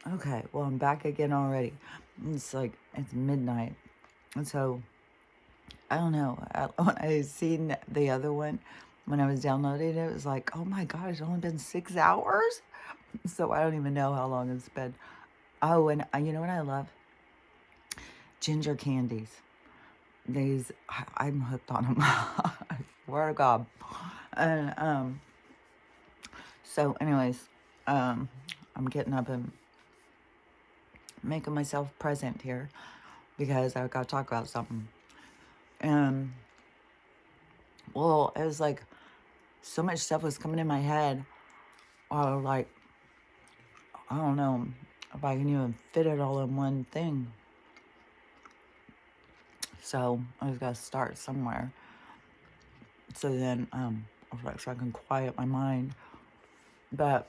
Okay, well, I'm back again already. It's like, it's midnight. And so, I don't know. When I seen the other one, when I was downloading it, it was like, oh my God, it's only been 6 hours? So I don't even know how long it's been. Oh, and you know what I love? Ginger candies. I'm hooked on them. I swear to God. And so, anyways, um, I'm getting up and making myself present here because I got to talk about something. And well, it was like so much stuff was coming in my head. Like, I don't know if I can even fit it all in one thing. So I just got to start somewhere. So then, I was like, so I can quiet my mind. But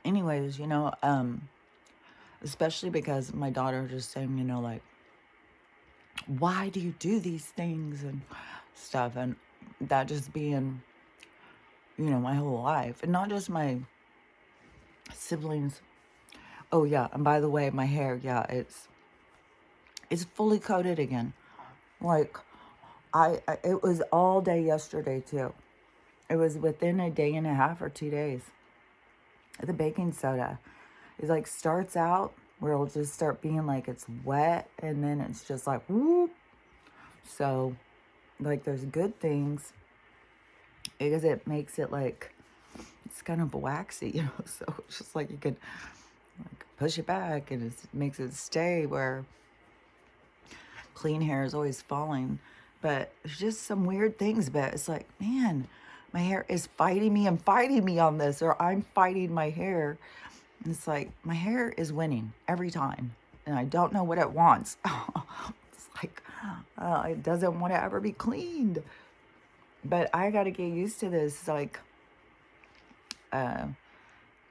anyways, especially because my daughter just saying, like, why do you do these things and stuff? And that just being, my whole life. And not just my siblings. Oh, yeah. And by the way, my hair, yeah, it's fully coated again. Like, it was all day yesterday, too. It was within a day and a half or 2 days. The baking soda is like starts out where it'll just start being like it's wet and then it's just like whoop. So like there's good things because it makes it like it's kind of waxy, so it's just like you can like push it back and it makes it stay where clean hair is always falling. But there's just some weird things. But it's like, man, my hair is fighting me and fighting me on this, or I'm fighting my hair. And it's like my hair is winning every time, and I don't know what it wants. It's like it doesn't want to ever be cleaned. But I got to get used to this, like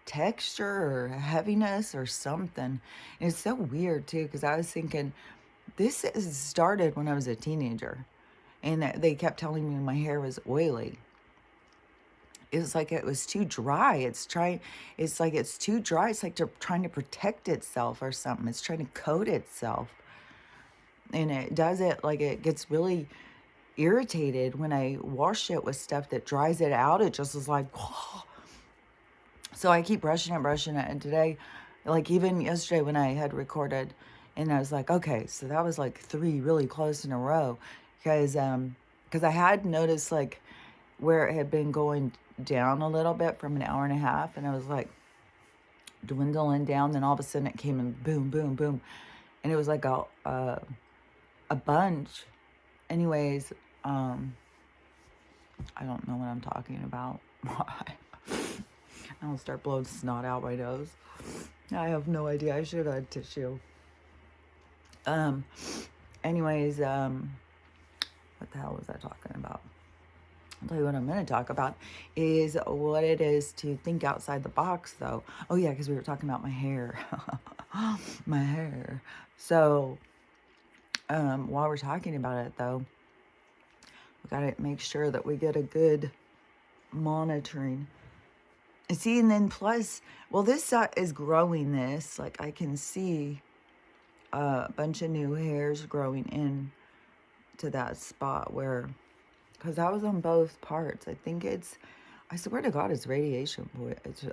texture or heaviness or something. And it's so weird too, because I was thinking this started when I was a teenager, and they kept telling me my hair was oily. It was like it was too dry. It's like it's too dry. It's like they're trying to protect itself or something. It's trying to coat itself. And it does it like it gets really irritated when I wash it with stuff that dries it out. It just is like, so I keep brushing it. And today, like even yesterday when I had recorded, and I was like, okay, so that was like 3 really close in a row, because I had noticed like where it had been going down a little bit from an hour and a half, and I was like dwindling down. Then all of a sudden it came and boom, boom, boom, and it was like a bunch. Anyways, I don't know what I'm talking about. Why? I'll start blowing snot out my nose. I have no idea. I should have had tissue. Um, anyways, what the hell was I talking about? I'll tell you what I'm going to talk about is what it is to think outside the box, though. Oh, yeah, because we were talking about my hair. My hair. So, while we're talking about it, though, we got to make sure that we get a good monitoring. See, and then plus, well, this is growing this. Like, I can see a bunch of new hairs growing in to that spot where, because that was on both parts. I swear to God, it's radiation. It's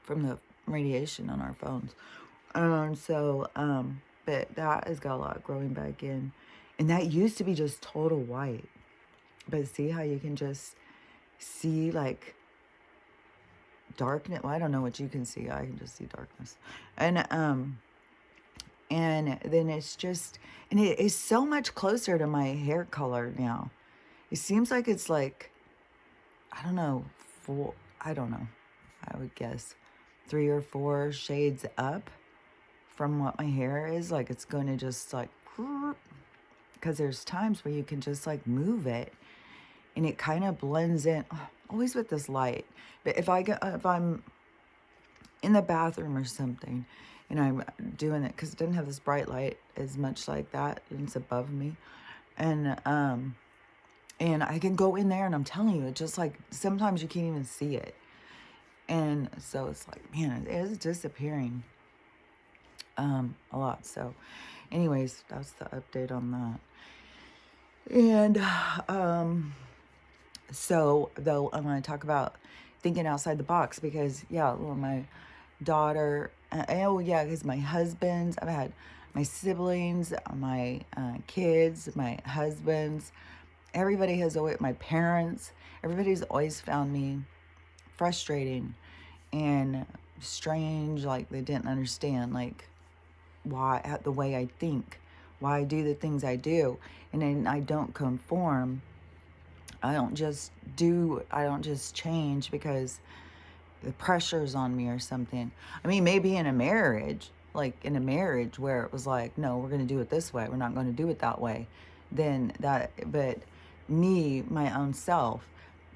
from the radiation on our phones. But that has got a lot growing back in. And that used to be just total white. But see how you can just see like darkness. Well, I don't know what you can see. I can just see darkness. And then it's just, and it is so much closer to my hair color now. It seems like it's like, I don't know, I don't know. I would guess 3 or 4 shades up from what my hair is. Like it's going to just like, because there's times where you can just like move it and it kind of blends in. Always with this light. But if I'm in the bathroom or something and I'm doing it, because it doesn't have this bright light as much like that, and it's above me, and I can go in there, and I'm telling you, it just like sometimes you can't even see it. And so it's like, man, it is disappearing a lot. So anyways, that's the update on that. And so though I'm going to talk about thinking outside the box, because yeah, well, my daughter, oh yeah, because my husband's, I've had my siblings, my kids, my husbands, everybody has always, my parents, everybody's always found me frustrating and strange, like they didn't understand like why, the way I think, why I do the things I do. And then I don't conform. I don't just change because the pressure's on me or something. I mean, maybe in a marriage, like in a marriage where it was like, no, we're going to do it this way, we're not going to do it that way, then that, but me, my own self,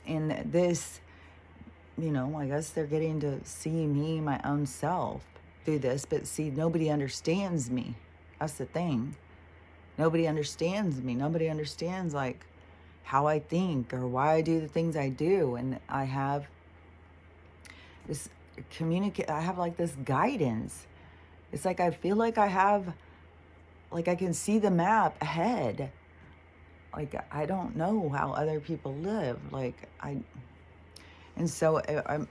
and this, I guess they're getting to see me, my own self, through this. But see, nobody understands me. That's the thing. Nobody understands me. Nobody understands like how I think or why I do the things I do. And I have this I have like this guidance. It's like I feel like I have, like I can see the map ahead. Like I don't know how other people live. And so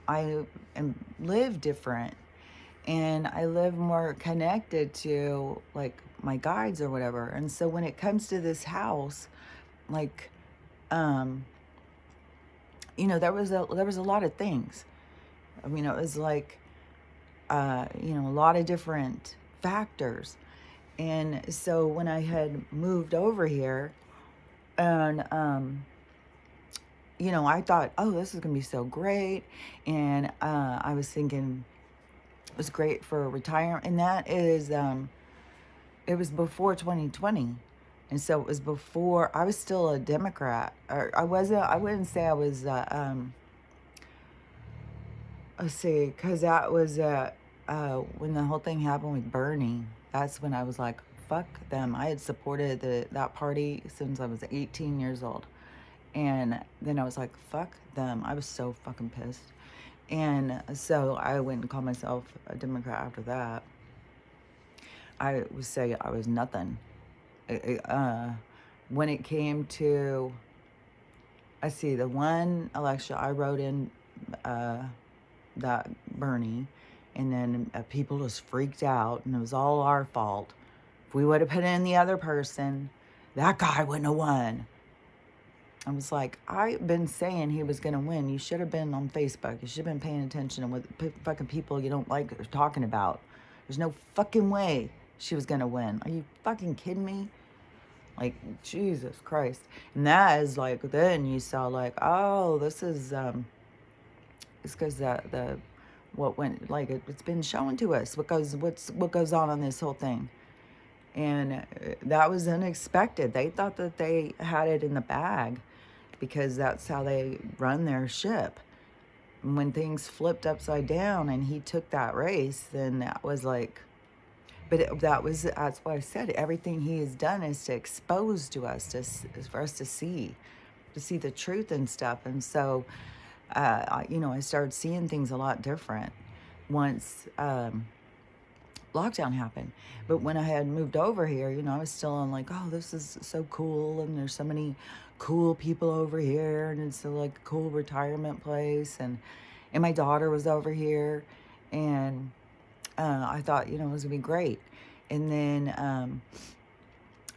I am live different, and I live more connected to like my guides or whatever. And so when it comes to this house, like, there was a lot of things. I mean, it was like, a lot of different factors. And so when I had moved over here, and I thought, oh, this is gonna be so great, and I was thinking it was great for retirement, and that is, it was before 2020, and so it was before I was still a Democrat, or I wasn't. I wouldn't say I was. Let's see, because that was when the whole thing happened with Bernie. That's when I was like, fuck them. I had supported that party since I was 18 years old. And then I was like, fuck them. I was so fucking pissed. And so I went and called myself a Democrat after that. I would say I was nothing. When it came to, I see, the one election I wrote in that Bernie, and then people just freaked out, and it was all our fault. If we would have put in the other person, that guy wouldn't have won. I was like, I've been saying he was going to win. You should have been on Facebook. You should have been paying attention to what fucking people you don't like are talking about. There's no fucking way she was going to win. Are you fucking kidding me? Like, Jesus Christ. And that is like, then you saw like, oh, this is, it's because what went, like, it's been shown to us what goes on this whole thing. And that was unexpected. They thought that they had it in the bag, because that's how they run their ship. When things flipped upside down and he took that race, then that was like, that's why I said everything he has done is to expose to us, for us to see the truth and stuff. And so, I started seeing things a lot different once lockdown happened. But when I had moved over here, I was still on like, oh, this is so cool, and there's so many cool people over here, and it's like a cool retirement place, and my daughter was over here, and I thought, it was gonna be great. And then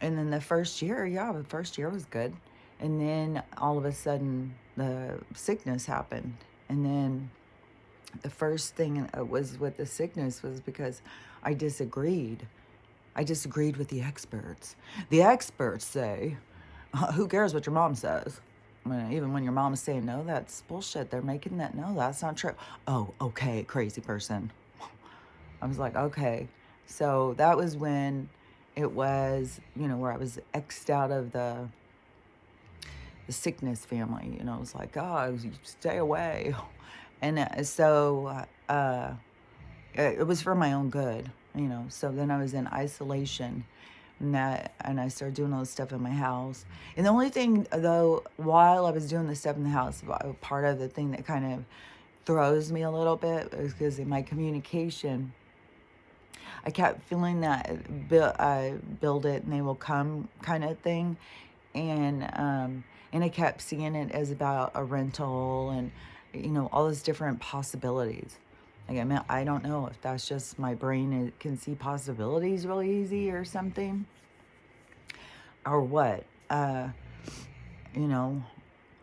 the first year, the first year was good, and then all of a sudden the sickness happened. And then the first thing was with the sickness was because I disagreed with the experts. The experts say, who cares what your mom says? Even when your mom is saying, no, that's bullshit. They're making that. No, that's not true. Oh, okay, crazy person. I was like, okay. So that was when it was, where I was X'd out of the sickness family. It was like, oh, stay away. And so it was for my own good, So then I was in isolation, and I started doing all this stuff in my house. And the only thing, though, while I was doing this stuff in the house, part of the thing that kind of throws me a little bit is because in my communication, I kept feeling that build it and they will come kind of thing, and I kept seeing it as about a rental and all those different possibilities. Like I don't know if that's just my brain can see possibilities really easy or something or what. You know,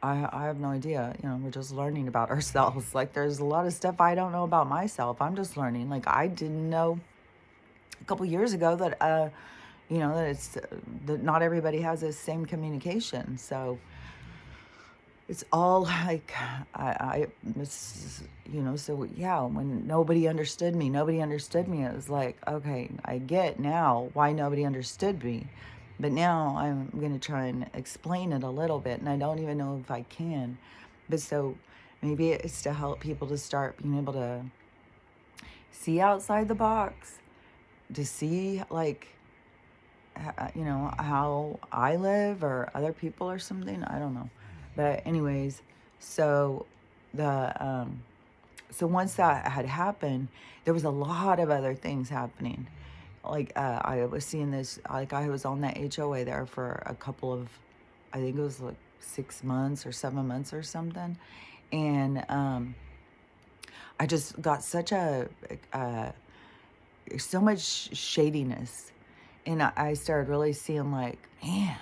I have no idea. We're just learning about ourselves. Like there's a lot of stuff I don't know about myself. I'm just learning. Like I didn't know a couple years ago that that it's that not everybody has the same communication. So it's all like it's, so yeah, when nobody understood me. It was like, okay, I get now why nobody understood me, but now I'm gonna try and explain it a little bit, and I don't even know if I can. But so maybe it's to help people to start being able to see outside the box, to see like how I live or other people or something. I don't know. But anyways, so the so once that had happened, there was a lot of other things happening. Like I was seeing this, like I was on that HOA there for a couple of, I think it was like 6 months or 7 months or something. And I just got uh, so much shadiness. And I started really seeing like, man,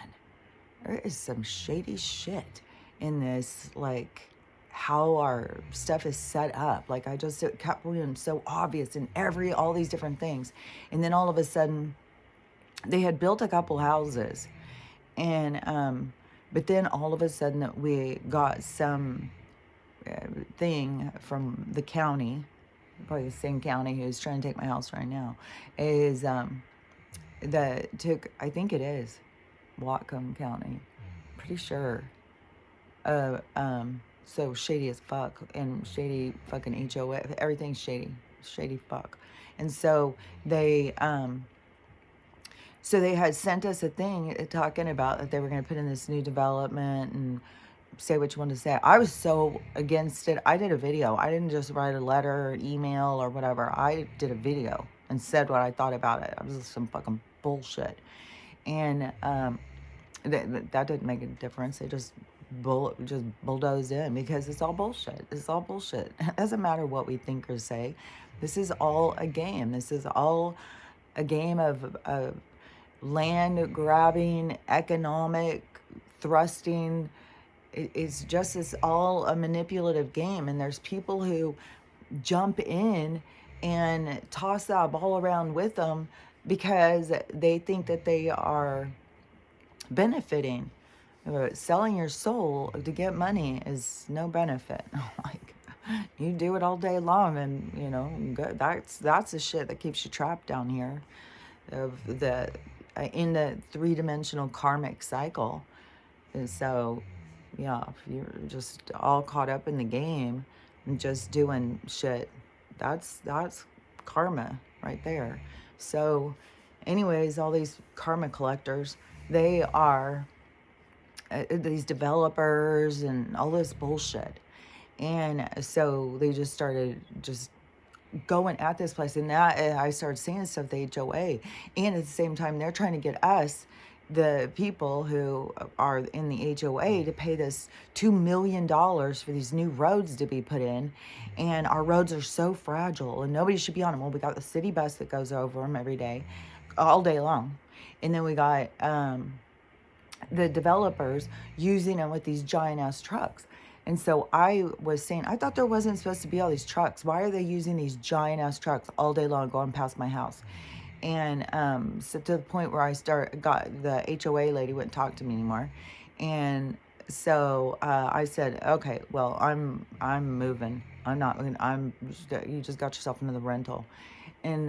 there is some shady shit in this, like how our stuff is set up. Like it kept being so obvious in all these different things. And then all of a sudden they had built a couple houses, and but then all of a sudden we got some thing from the county, probably the same county who's trying to take my house right now, is that took, I think it is Whatcom County, pretty sure. So shady as fuck, and shady fucking HOA, everything's shady fuck. And so they had sent us a thing talking about that they were going to put in this new development and say what you wanted to say. I was so against it. I did a video. I didn't just write a letter or email or whatever. I did a video and said what I thought about it. It was some fucking bullshit. And that didn't make a difference. They just bulldoze in because it's all bullshit. It's all bullshit. It doesn't matter what we think or say. This is all a game. This is all a game of land grabbing, economic thrusting. It's just this all a manipulative game, and there's people who jump in and toss that ball around with them because they think that they are benefiting. Selling your soul to get money is no benefit. Like you do it all day long, and that's the shit that keeps you trapped down here, of the in the three-dimensional karmic cycle. And so, yeah, if you're just all caught up in the game and just doing shit, that's karma right there. So, anyways, all these karma collectors, they are these developers and all this bullshit. And so they just started just going at this place, and that I started seeing stuff, the HOA, and at the same time they're trying to get us, the people who are in the HOA, to pay this $2 million for these new roads to be put in, and our roads are so fragile and nobody should be on them. Well, we got the city bus that goes over them every day, all day long, and then we got the developers using them with these giant ass trucks. And so I was saying, I thought there wasn't supposed to be all these trucks. Why are they using these giant ass trucks all day long going past my house? And so to the point where got the HOA lady wouldn't talk to me anymore. And so I said, okay, well, I'm moving. I'm not. You just got yourself another rental, in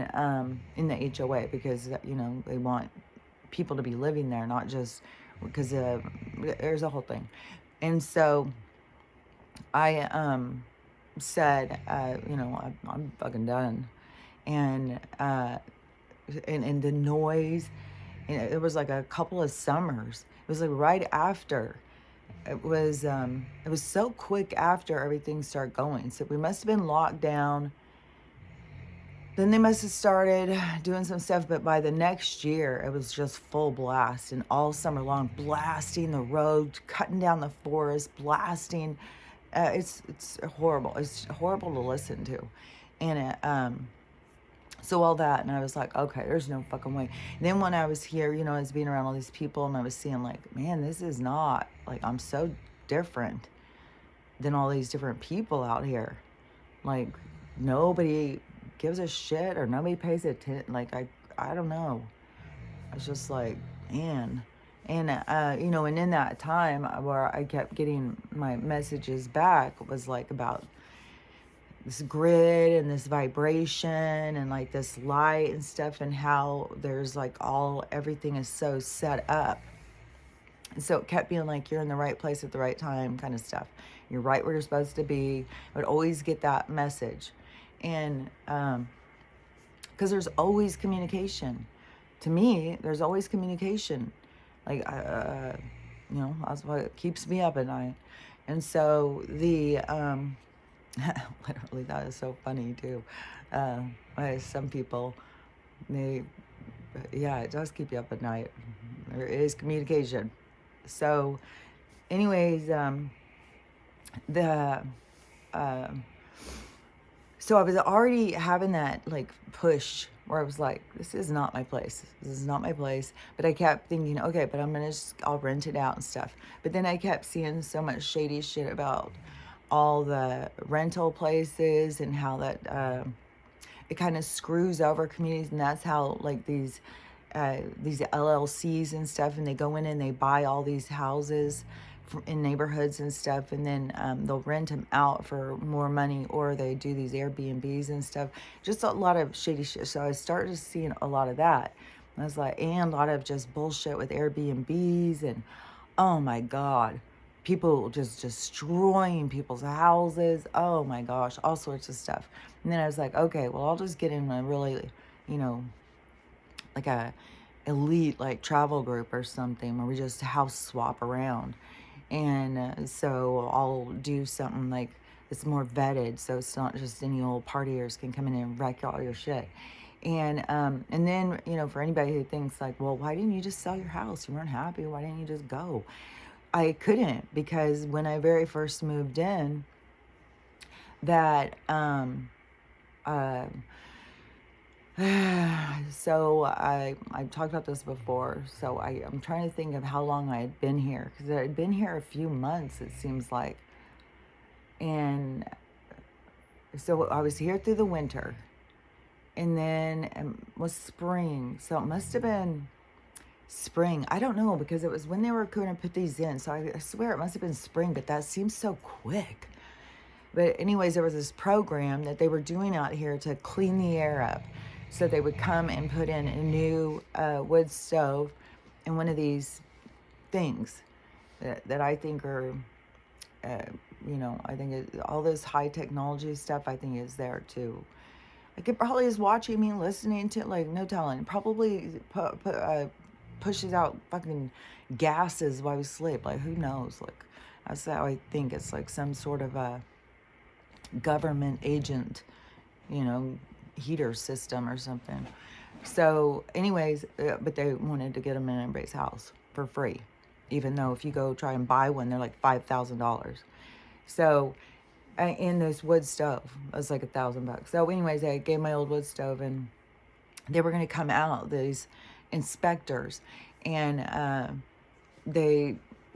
the HOA, because they want people to be living there, not just because there's a whole thing. And so I said, I'm fucking done. And and the noise, and it was like a couple of summers. It was like right after it was so quick after everything started going. So we must have been locked down. Then they must have started doing some stuff, but by the next year, it was just full blast, and all summer long, blasting the road, cutting down the forest, blasting. It's horrible. It's horrible to listen to, and so all that, and I was like, okay, there's no fucking way. And then when I was here, I was being around all these people, and I was seeing like, man, this is not like I'm so different than all these different people out here. Like nobody gives a shit or nobody pays attention. Like I don't know. It's just like, man. And and in that time where I kept getting my messages back was like about this grid and this vibration and like this light and stuff, and how there's like everything is so set up. And so it kept being like you're in the right place at the right time kind of stuff. You're right where you're supposed to be. I would always get that message. And because there's always communication. To me, there's always communication. Like, that's what keeps me up at night. And so literally, that is so funny too. Some people, it does keep you up at night. There is communication. So, anyways, the so I was already having that like push where I was like, this is not my place. This is not my place. But I kept thinking, okay, but I'll rent it out and stuff. But then I kept seeing so much shady shit about all the rental places and how that it kind of screws over communities. And that's how like these LLCs and stuff, and they go in and they buy all these houses in neighborhoods and stuff, and then they'll rent them out for more money, or they do these Airbnbs and stuff. Just a lot of shady shit. So I started seeing a lot of that. And I was like, and a lot of just bullshit with Airbnbs, and oh my God, people just destroying people's houses. Oh my gosh, all sorts of stuff. And then I was like, okay, well, I'll just get in a really, like a elite like travel group or something where we just house swap around. And so I'll do something like it's more vetted, so it's not just any old partiers can come in and wreck all your shit. And then for anybody who thinks like, well, why didn't you just sell your house? You weren't happy. Why didn't you just go? I couldn't, because when I very first moved in, that so I talked about this before. So I'm trying to think of how long I had been here, because I had been here a few months, it seems like. And so I was here through the winter, and then it was spring. So it must have been spring. I don't know, because it was when they were going to put these in. So I swear it must have been spring, but that seems so quick. But anyways, there was this program that they were doing out here to clean the air up. So they would come and put in a new wood stove and one of these things that I think are, I think all this high technology stuff, I think is there too. Like it probably is watching me, listening to, like, no telling. Probably pushes out fucking gases while we sleep. Like, who knows? Like, that's how I think. It's like some sort of a government agent, heater system or something. So anyways, but they wanted to get them in everybody's house for free, even though if you go try and buy one, they're like $5,000. So in this wood stove, it was like $1,000. So anyways, I gave my old wood stove, and they were going to come out, these inspectors, and they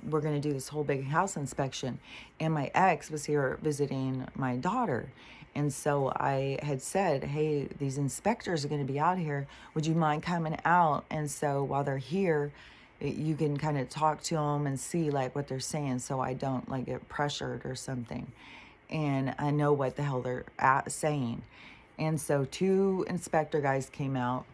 were going to do this whole big house inspection. And my ex was here visiting my daughter. And so I had said, hey, these inspectors are going to be out here. Would you mind coming out? And so while they're here, you can kind of talk to them and see like what they're saying, so I don't like get pressured or something. And I know what the hell they're saying. And so 2 inspector guys came out,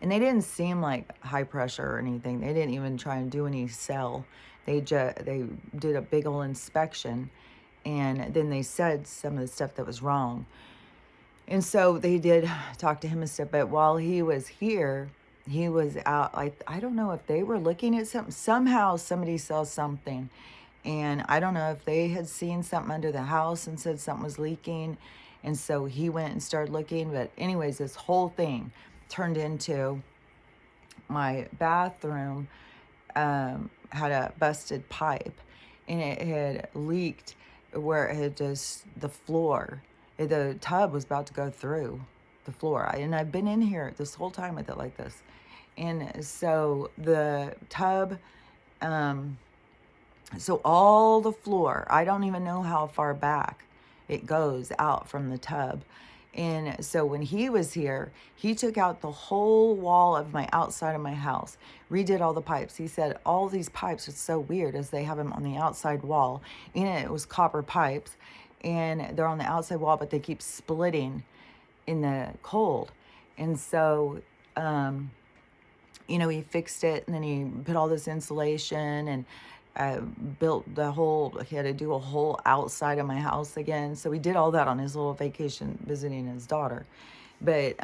and they didn't seem like high pressure or anything. They didn't even try and do any cell. They did a big old inspection, and then they said some of the stuff that was wrong. And so they did talk to him and stuff. But while he was here, he was out, like, I don't know if they were looking at something. Somehow somebody saw something. And I don't know if they had seen something under the house and said something was leaking. And so he went and started looking. But, anyways, this whole thing turned into my bathroom had a busted pipe, and it had leaked where it had just the floor. The tub was about to go through the floor. And I've been in here this whole time with it like this. And so the tub, so all the floor, I don't even know how far back it goes out from the tub. And so when he was here, he took out the whole wall of my outside of my house, redid all the pipes. He said all these pipes are so weird as they have them on the outside wall. In it was copper pipes, and they're on the outside wall, but they keep splitting in the cold. And so, he fixed it, and then he put all this insulation and built he had to do a whole outside of my house again. So we did all that on his little vacation visiting his daughter. But,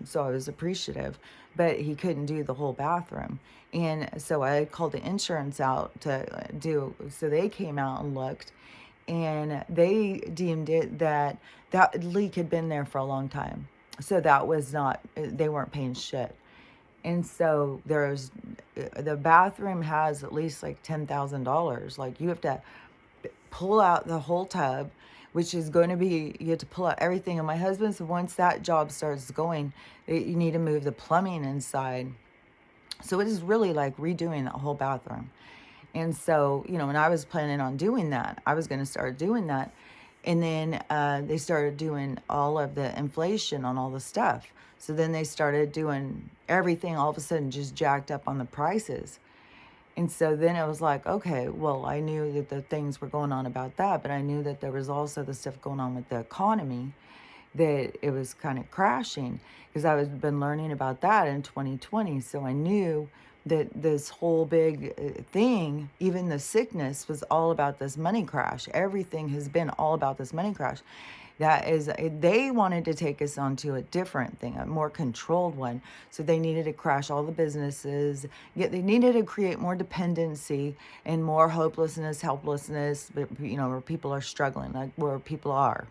so I was appreciative, but he couldn't do the whole bathroom. And so I called the insurance out so they came out and looked, and they deemed it that leak had been there for a long time. So that was not, they weren't paying shit. And so the bathroom has at least like $10,000. Like, you have to pull out the whole tub, which is going to be, you have to pull out everything. And my husband said once that job starts going, you need to move the plumbing inside. So it is really like redoing the whole bathroom. And so, when I was planning on doing that, I was going to start doing that. And then they started doing all of the inflation on all the stuff. So then they started doing everything all of a sudden just jacked up on the prices. And so then it was like, okay, well, I knew that the things were going on about that, but I knew that there was also the stuff going on with the economy, that it was kind of crashing, because I was been learning about that in 2020. So I knew that this whole big thing, even the sickness, was all about this money crash. Everything has been all about this money crash. That is, they wanted to take us onto a different thing, a more controlled one. So they needed to crash all the businesses. Yet they needed to create more dependency and more hopelessness, helplessness, where people are struggling, like where people are.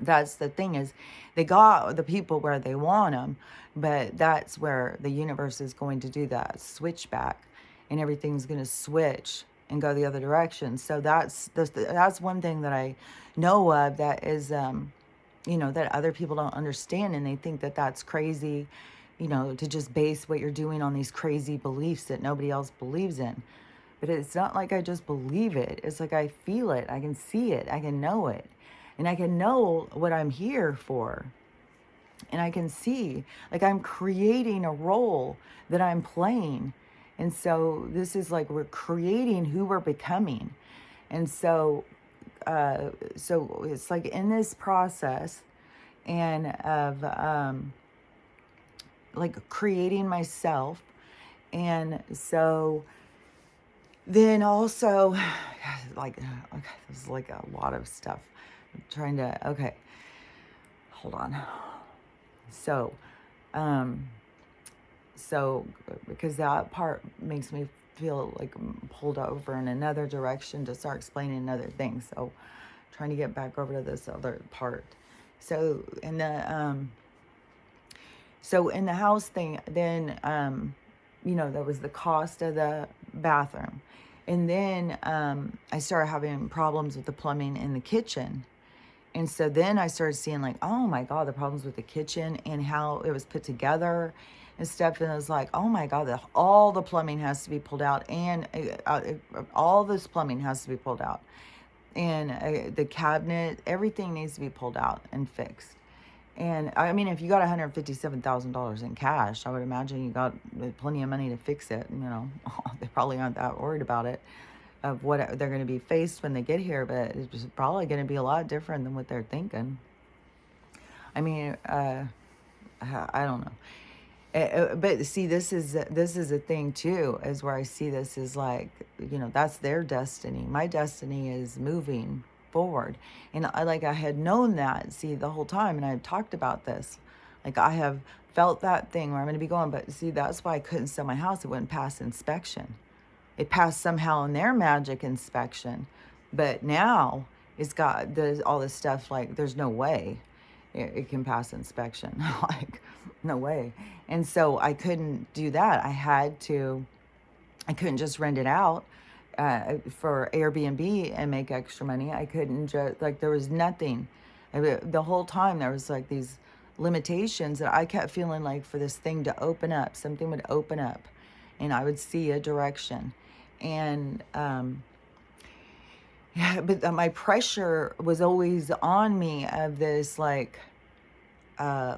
That's the thing, is they got the people where they want them, but that's where the universe is going to do that switchback, and everything's going to switch and go the other direction. So that's one thing that I know of, that is, that other people don't understand, and they think that that's crazy, to just base what you're doing on these crazy beliefs that nobody else believes in. But it's not like I just believe it. It's like I feel it. I can see it. I can know it. And I can know what I'm here for. And I can see, like, I'm creating a role that I'm playing. And so this is like we're creating who we're becoming. And so it's like in this process and of like creating myself. And so then also, like, okay, there's like a lot of stuff. I'm trying to, okay, hold on. So because that part makes me feel like I'm pulled over in another direction to start explaining another thing. So trying to get back over to this other part. So in the house thing, then, there was the cost of the bathroom. And then I started having problems with the plumbing in the kitchen. And so then I started seeing, like, oh my God, the problems with the kitchen and how it was put together and stuff. And I was like, oh my God, all the plumbing has to be pulled out, and all this plumbing has to be pulled out. And the cabinet, everything needs to be pulled out and fixed. And I mean, if you got $157,000 in cash, I would imagine you got plenty of money to fix it. They probably aren't that worried about it, of what they're going to be faced when they get here, but it's probably going to be a lot different than what they're thinking. I mean, I don't know. But see, this is a thing too, is where I see this is like, that's their destiny. My destiny is moving forward. And I had known that, see, the whole time, and I've talked about this Like I have felt that thing where I'm going to be going, but see, that's why I couldn't sell my house. It wouldn't pass inspection. It passed somehow in their magic inspection, but now it's got all this stuff like there's no way it can pass inspection. Like, no way. And so I couldn't do that. I couldn't just rent it out for Airbnb and make extra money. I couldn't just, like, there was nothing. The whole time there was like these limitations that I kept feeling like for this thing to open up, something would open up and I would see a direction. And, yeah, but my pressure was always on me of this, like, uh,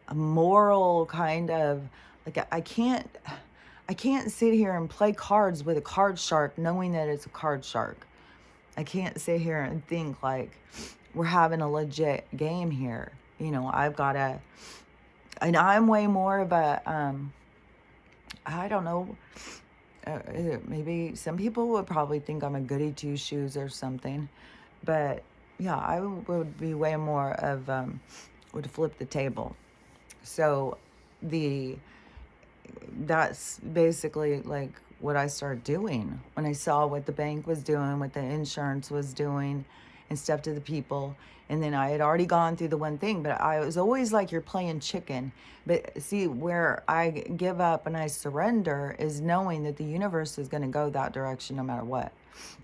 a moral kind of, like, I can't sit here and play cards with a card shark knowing that it's a card shark. I can't sit here and think like we're having a legit game here. You know, and I'm way more of a, I don't know, maybe some people would probably think I'm a goody two shoes or something, but yeah, I would be way more of, would flip the table. So that's basically like what I started doing when I saw what the bank was doing, what the insurance was doing and stuff to the people. And then I had already gone through the one thing, but I was always like, you're playing chicken. But see, where I give up and I surrender is knowing that the universe is going to go that direction no matter what.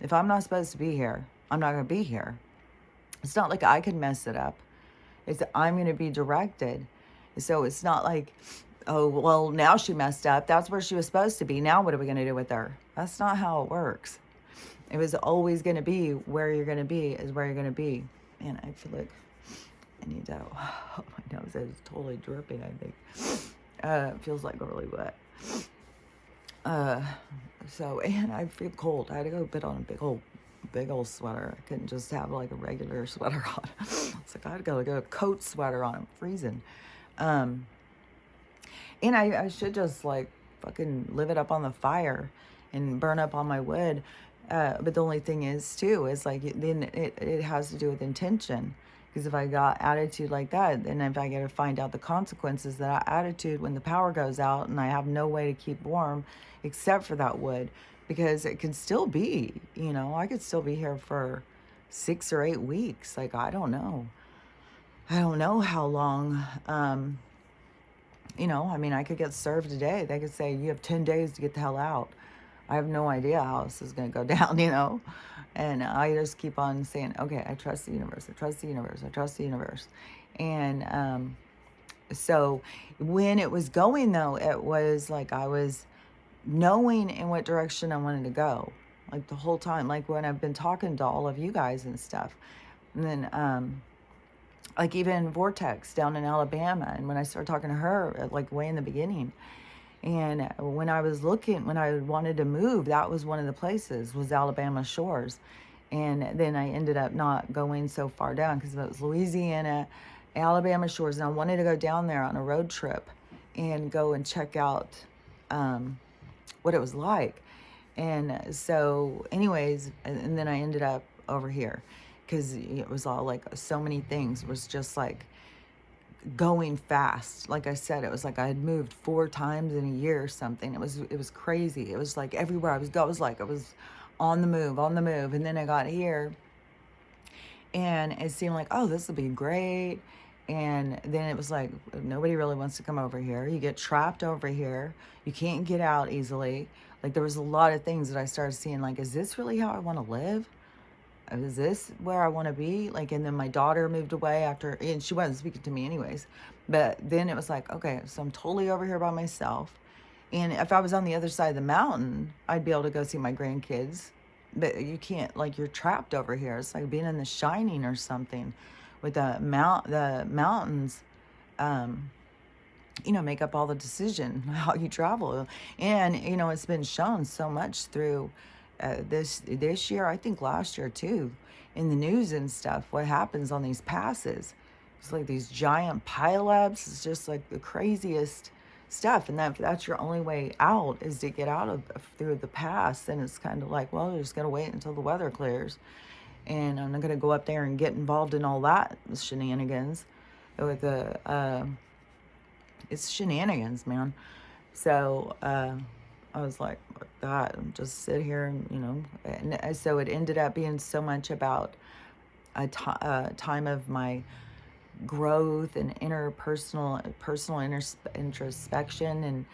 If I'm not supposed to be here, I'm not going to be here. It's not like I can mess it up. It's I'm going to be directed. So it's not like, oh, well, now she messed up. That's where she was supposed to be. Now what are we going to do with her? That's not how it works. It was always going to be where you're going to be is where you're going to be. Man, I feel like I need to, oh, my nose is totally dripping, I think. It feels like really wet. So, and I feel cold. I had to go put on a big old sweater. I couldn't just have like a regular sweater on. It's like I had to go get a coat sweater on. I'm freezing. And I should just like fucking live it up on the fire and burn up all my wood. But the only thing is too, is like, then it has to do with intention. Because if I got attitude like that, then if I get to find out the consequences of that attitude when the power goes out and I have no way to keep warm except for that wood, because it could still be, you know, I could still be here for 6 or 8 weeks. Like, I don't know. I don't know how long, you know, I mean, I could get served today. They could say, you have 10 days to get the hell out. I have no idea how this is going to go down, you know? And I just keep on saying, okay, I trust the universe. I trust the universe. I trust the universe. And so when it was going, though, it was like I was knowing in what direction I wanted to go, like the whole time, like when I've been talking to all of you guys and stuff. And then, like even Vortex down in Alabama. And when I started talking to her, like way in the beginning, and when I wanted to move, that was one of the places, was Alabama shores. And then I ended up not going so far down because it was Louisiana, Alabama shores. And I wanted to go down there on a road trip and go and check out what it was like. And so anyways, and then I ended up over here because it was all like so many things. It was just like going fast. Like I said, it was like I had moved 4 times in a year or something. It was crazy. It was like everywhere I was on the move. And then I got here and it seemed like, oh, this will be great. And then it was like, nobody really wants to come over here. You get trapped over here. You can't get out easily. Like there was a lot of things that I started seeing, like, is this really how I want to live? Is this where I want to be? Like, and then my daughter moved away after, and she wasn't speaking to me anyways. But then it was like, okay, so I'm totally over here by myself. And if I was on the other side of the mountain, I'd be able to go see my grandkids. But you can't, like, you're trapped over here. It's like being in The Shining or something with the mountains, you know, make up all the decision how you travel. And, you know, it's been shown so much through this year, I think last year too, in the news and stuff, what happens on these passes. It's like these giant pileups. It's just like the craziest stuff. And that's your only way out, is to get out of through the pass. And it's kind of like, well, you're just going to wait until the weather clears. And I'm not going to go up there and get involved in all that shenanigans. with the it's shenanigans, man. So I was like, God, just sit here and, and so it ended up being so much about time of my growth and personal introspection and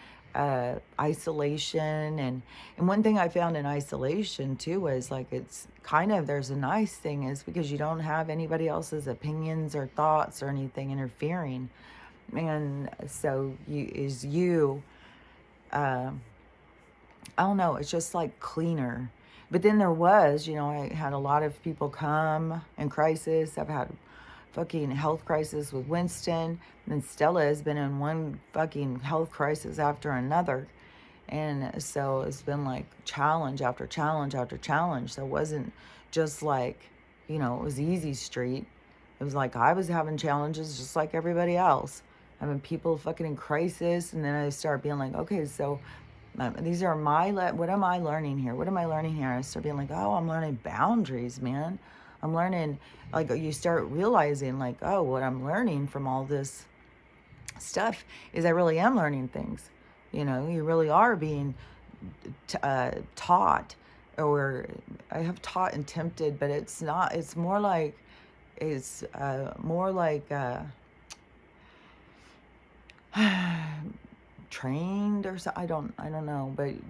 isolation. And one thing I found in isolation too was like, it's kind of, there's a nice thing is because you don't have anybody else's opinions or thoughts or anything interfering. And so uh, I don't know, it's just like cleaner. But then there was, I had a lot of people come in crisis. I've had fucking health crisis with Winston. And then Stella has been in one fucking health crisis after another. And so it's been like challenge after challenge after challenge. So it wasn't just like, it was easy street. It was like I was having challenges just like everybody else. I mean, people fucking in crisis. And then I start being like, okay, so these are what am I learning here? What am I learning here? I start being like, oh, I'm learning boundaries, man. I'm learning, like, you start realizing, like, oh, what I'm learning from all this stuff is I really am learning things. You really are being taught, or I have taught and tempted, but it's not, it's more like, trained or so. I don't know, but it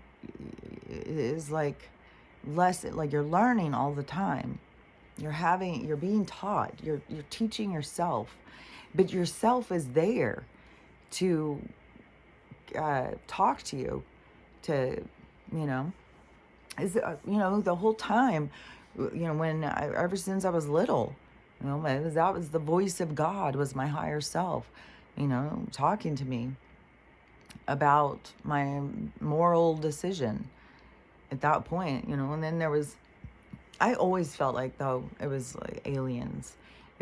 is like less like you're learning all the time. You're being taught, you're teaching yourself, but yourself is there to talk to you, to, the whole time, ever since I was little, that was the voice of God, was my higher self, talking to me about my moral decision at that point, and then I always felt like, though, it was like aliens,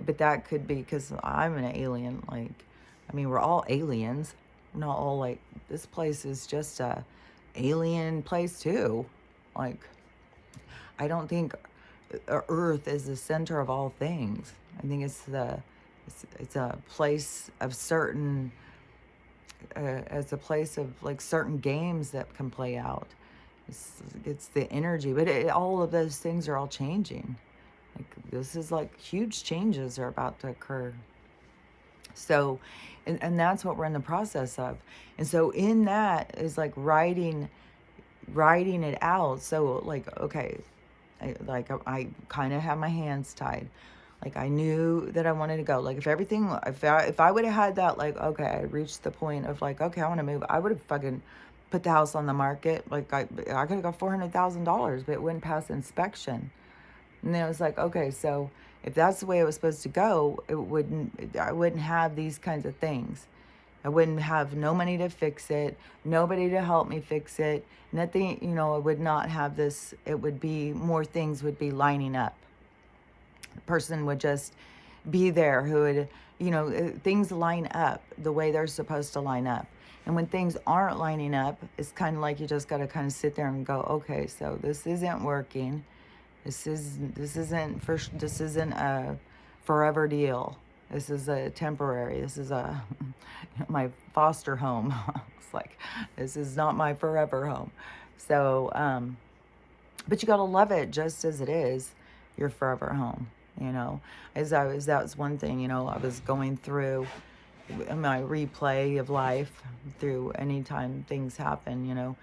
but that could be because I'm an alien. Like, I mean, we're all aliens. We're not all like, this place is just a alien place too. Like, I don't think Earth is the center of all things. I think it's a place of certain, as a place of like certain games that can play out. It's the energy, but all of those things are all changing. Like, this is like huge changes are about to occur. So, and that's what we're in the process of. And so in that is like writing it out. So like, okay, I kind of have my hands tied. Like, I knew that I wanted to go. Like, if I would have had that, like, okay, I reached the point of like, okay, I want to move, I would have fucking put the house on the market. Like, I could have got $400,000, but it wouldn't pass inspection. And then it was like, okay, so if that's the way it was supposed to go, I wouldn't have these kinds of things. I wouldn't have no money to fix it, nobody to help me fix it, nothing, I would not have this. It would be, more things would be lining up. The person would just be there who would, things line up the way they're supposed to line up. And when things aren't lining up, it's kind of like you just got to kind of sit there and go, okay, so this isn't working. This isn't a forever deal. This is a temporary. This is my foster home. It's like, this is not my forever home. So, but you got to love it just as it is your forever home. That was one thing, I was going through my replay of life through anytime things happen,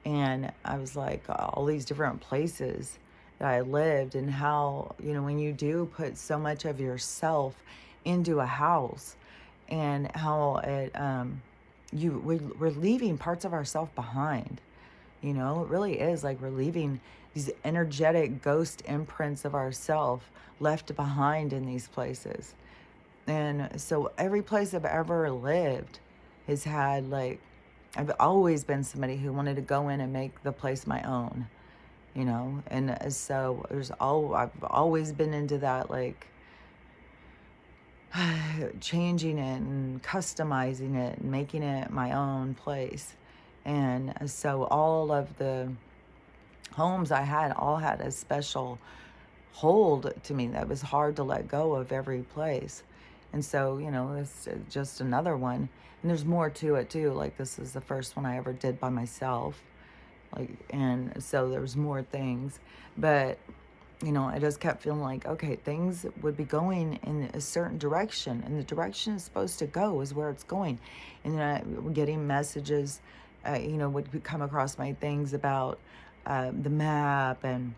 and I was like, all these different places that I lived, and how, when you do put so much of yourself into a house, and how it, we're leaving parts of ourself behind. It really is like we're leaving these energetic ghost imprints of ourself left behind in these places. And so every place I've ever lived has had, like, I've always been somebody who wanted to go in and make the place my own, and so I've always been into that, like, changing it and customizing it and making it my own place. And so all of the homes I had all had a special hold to me that was hard to let go of every place. And so, it's just another one. And there's more to it too. Like, this is the first one I ever did by myself. Like, and so there's more things. But, I just kept feeling like, okay, things would be going in a certain direction, and the direction it's supposed to go is where it's going. And then we're getting messages, would come across my things about the map, and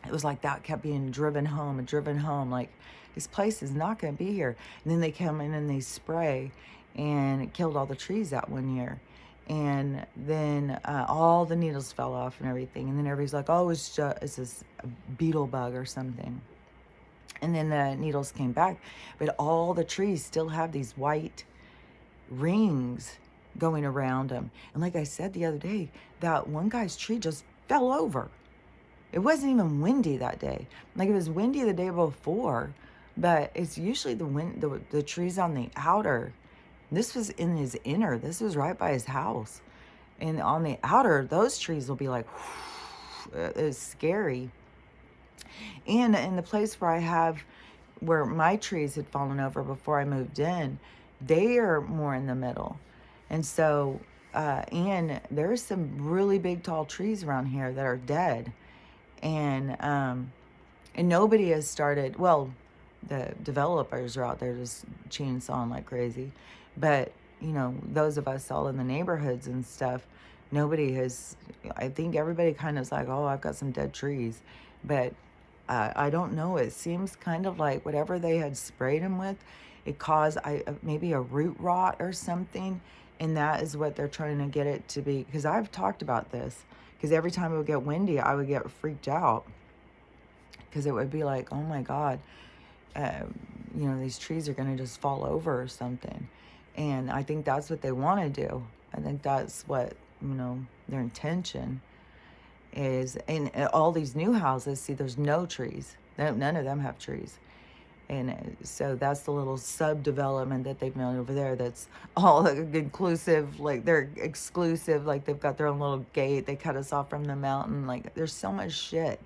it was like that kept being driven home and driven home. Like, this place is not going to be here. And then they come in and they spray, and it killed all the trees that one year. And then all the needles fell off and everything. And then everybody's like, oh, it's this beetle bug or something. And then the needles came back. But all the trees still have these white rings going around them. And like I said the other day, that one guy's tree just fell over. It wasn't even windy that day. Like, it was windy the day before, but it's usually the wind, the trees on the outer. This was in his inner. This was right by his house. And on the outer, those trees will be like, it's scary. And in the place where my trees had fallen over before I moved in, they are more in the middle. And so, and there's some really big, tall trees around here that are dead. And nobody has started, well, the developers are out there just chainsawing like crazy. But, those of us all in the neighborhoods and stuff, nobody has, I think everybody kind of is like, oh, I've got some dead trees. But I don't know. It seems kind of like whatever they had sprayed them with, it caused maybe a root rot or something. And that is what they're trying to get it to be. Because I've talked about this. Because every time it would get windy, I would get freaked out. Because it would be like, oh my God, these trees are going to just fall over or something. And I think that's what they want to do. I think that's what, their intention is. And all these new houses, see, there's no trees. None of them have trees. And so that's the little subdevelopment that they've made over there that's all inclusive, like they're exclusive, like they've got their own little gate. They cut us off from the mountain. Like, there's so much shit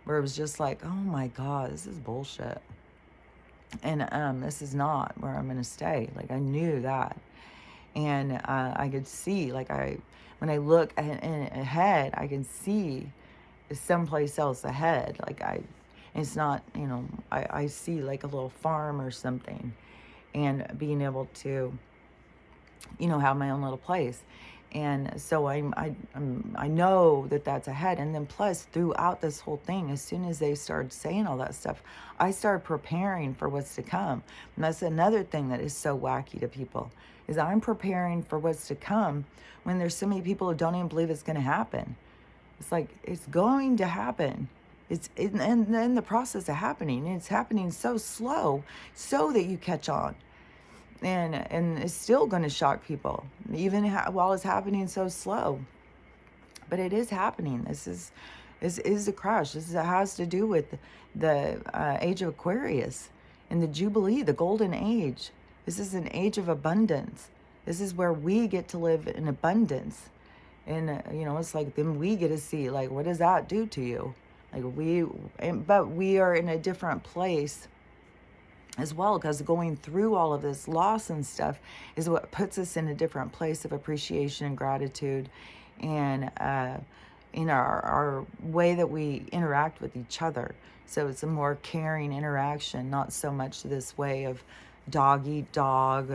where it was just like, oh my God, this is bullshit. And this is not where I'm going to stay. Like, I knew that. And I could see, like, when I look ahead, I can see someplace else ahead. Like, it's not, I see like a little farm or something, and being able to, have my own little place. And so I know that that's ahead. And then plus, throughout this whole thing, as soon as they started saying all that stuff, I started preparing for what's to come. And that's another thing that is so wacky to people, is I'm preparing for what's to come when there's so many people who don't even believe it's going to happen. It's like, it's going to happen. It's in the process of happening. It's happening so slow so that you catch on. And it's still going to shock people, even while it's happening so slow. But it is happening. This is the crash. It has to do with the age of Aquarius and the Jubilee, the golden age. This is an age of abundance. This is where we get to live in abundance. And, it's like, then we get to see, like, what does that do to you? Like, but we are in a different place as well, because going through all of this loss and stuff is what puts us in a different place of appreciation and gratitude, and in our way that we interact with each other. So it's a more caring interaction, not so much this way of dog eat dog,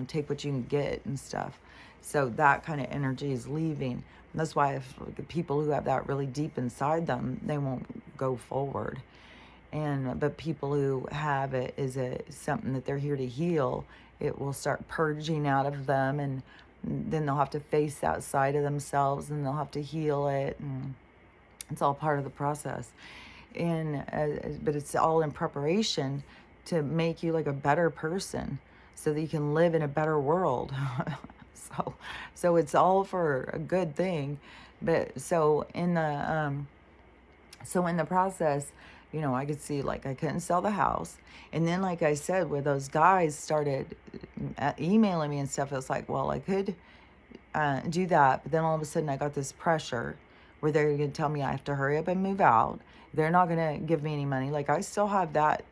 take what you can get and stuff. So that kind of energy is leaving. And that's why if people who have that really deep inside them, they won't go forward. But people who have it is something that they're here to heal. It will start purging out of them, and then they'll have to face that side of themselves, and they'll have to heal it, and it's all part of the process. But it's all in preparation to make you like a better person, so that you can live in a better world. So it's all for a good thing. But so in the process, I could see, like, I couldn't sell the house. And then, like I said, where those guys started emailing me and stuff, it was like, well, I could do that. But then all of a sudden I got this pressure where they're going to tell me I have to hurry up and move out. They're not going to give me any money. Like, I still have that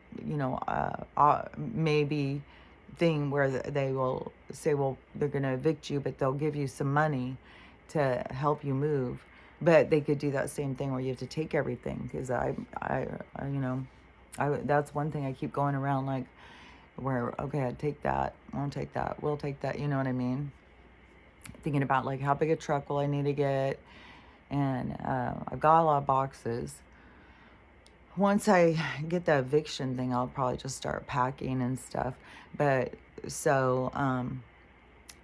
maybe thing where they will say, well, they're going to evict you, but they'll give you some money to help you move. But they could do that same thing where you have to take everything. Because that's one thing I keep going around like, where, okay, I'd take that, I'll take that, we'll take that, you know what I mean? Thinking about like how big a truck will I need to get, and I've got a lot of boxes. Once I get the eviction thing, I'll probably just start packing and stuff. But so, and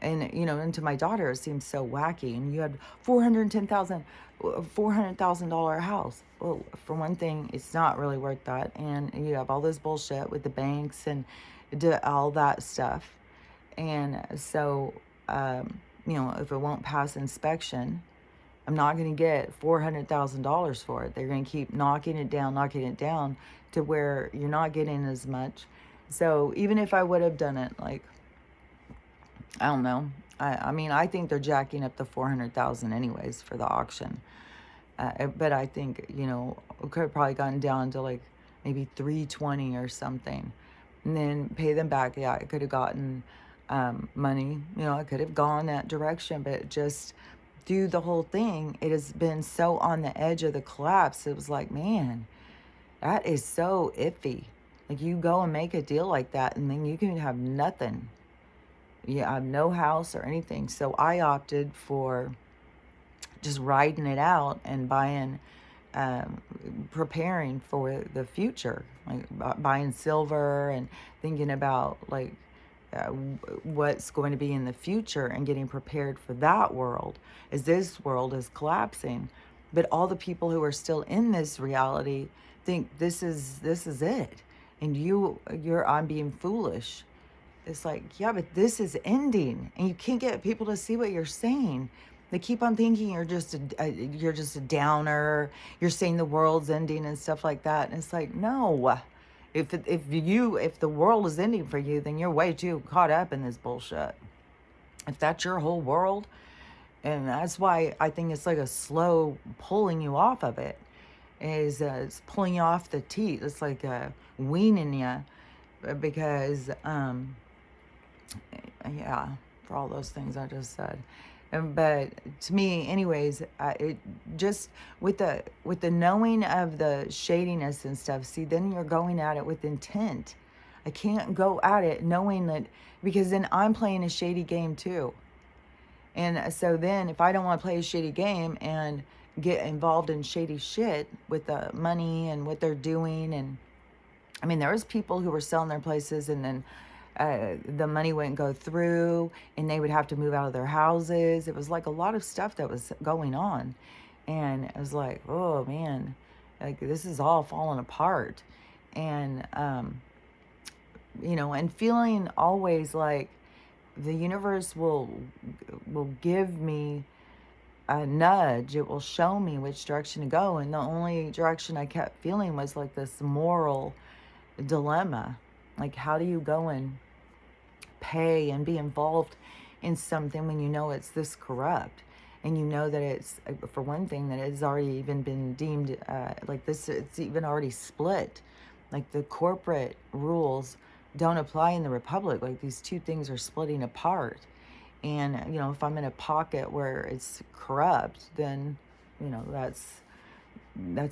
and to my daughter, it seems so wacky. And you had $400,000 house. Well, for one thing, it's not really worth that. And you have all this bullshit with the banks and all that stuff. And so, if it won't pass inspection, I'm not going to get $400,000 for it. They're going to keep knocking it down to where you're not getting as much. So even if I would have done it, like, I don't know. I mean, I think they're jacking up the 400,000 anyways for the auction. But I think, it could have probably gotten down to like maybe 320 or something, and then pay them back. Yeah, I could have gotten money. I could have gone that direction, but just through the whole thing, it has been so on the edge of the collapse. It was like, man, that is so iffy. Like, you go and make a deal like that, and then you can have nothing. You have no house or anything. So I opted for just riding it out and preparing for the future, like buying silver and thinking about like what's going to be in the future and getting prepared for that world as this world is collapsing. But all the people who are still in this reality think this is it, and I'm being foolish. It's like, yeah, but this is ending, and you can't get people to see what you're saying. They keep on thinking you're just a downer. You're saying the world's ending and stuff like that, and it's like, no. If the world is ending for you, then you're way too caught up in this bullshit. If that's your whole world, and that's why I think it's like a slow pulling you off of it. It's pulling you off the teat. It's like weaning you, because yeah, for all those things I just said. But to me, anyways, it just with the knowing of the shadiness and stuff. See, then you're going at it with intent. I can't go at it knowing that, because then I'm playing a shady game too. And so then, if I don't want to play a shady game and get involved in shady shit with the money and what they're doing, and I mean, there was people who were selling their places, and then the money wouldn't go through, and they would have to move out of their houses. It was like a lot of stuff that was going on, and it was like, oh man, like this is all falling apart. And and feeling always like the universe will give me a nudge. It will show me which direction to go, and the only direction I kept feeling was like this moral dilemma. Like, how do you go and pay and be involved in something when you know it's this corrupt, and you know that it's, for one thing, that it's already even been deemed like this, it's even already split. Like, the corporate rules don't apply in the republic. Like, these two things are splitting apart. And if I'm in a pocket where it's corrupt, then that's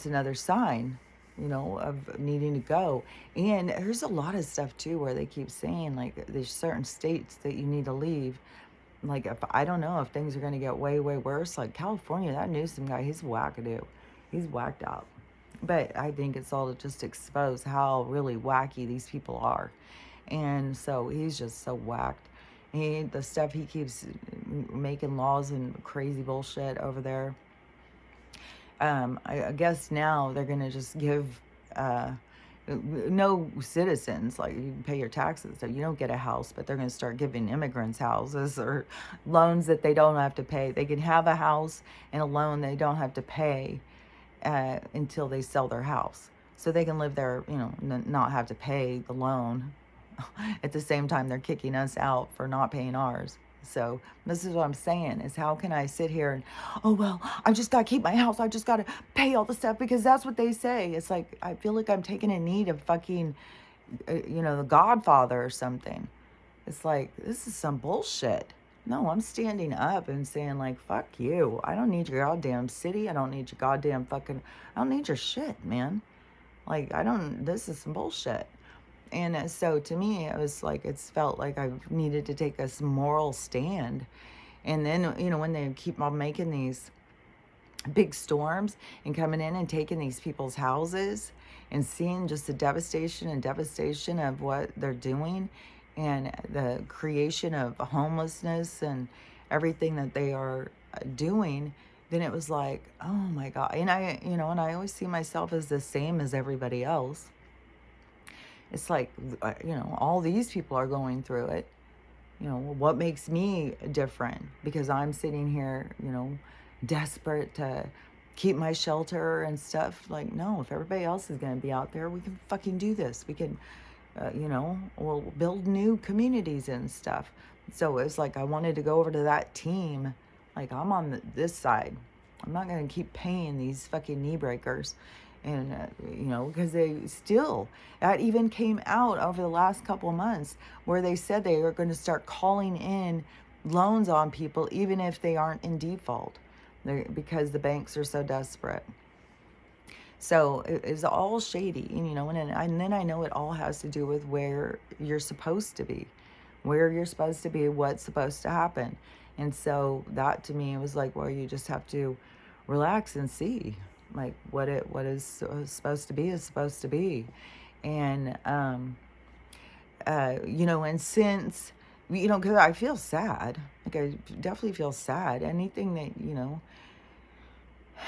another sign of needing to go. And there's a lot of stuff too where they keep saying like there's certain states that you need to leave. Like, if I don't know if things are going to get way worse, like California, that Newsom guy, he's wackadoo. He's whacked out. But I think it's all to just expose how really wacky these people are. And so he's just so whacked. The stuff he keeps making laws and crazy bullshit over there. I guess now they're going to just give no citizens, like, you pay your taxes, so you don't get a house, but they're going to start giving immigrants houses or loans that they don't have to pay. They can have a house and a loan they don't have to pay until they sell their house. So they can live there, not have to pay the loan. At the same time, they're kicking us out for not paying ours. So this is what I'm saying, is how can I sit here and, oh, well, I just got to keep my house. I just got to pay all the stuff because that's what they say. It's like, I feel like I'm taking a knee to fucking the Godfather or something. It's like, this is some bullshit. No, I'm standing up and saying, like, fuck you. I don't need your goddamn city. I don't need your goddamn fucking, I don't need your shit, man. Like, this is some bullshit. And so to me, it was like, it's felt like I needed to take a moral stand. And then, when they keep on making these big storms and coming in and taking these people's houses and seeing just the devastation of what they're doing and the creation of homelessness and everything that they are doing, then it was like, oh my God. And I always see myself as the same as everybody else. It's like, all these people are going through it. What makes me different? Because I'm sitting here, desperate to keep my shelter and stuff. Like, no, if everybody else is going to be out there, we can fucking do this. We can, we'll build new communities and stuff. So it's like I wanted to go over to that team. Like, I'm on this side. I'm not going to keep paying these fucking knee breakers. And, because that even came out over the last couple of months where they said they are going to start calling in loans on people even if they aren't in default because the banks are so desperate. So it's all shady, and then I know it all has to do with where you're supposed to be, what's supposed to happen. And so that to me was like, well, you just have to relax and see. Like what is supposed to be is supposed to be. And, and since, because I feel sad, like I definitely feel sad. Anything that,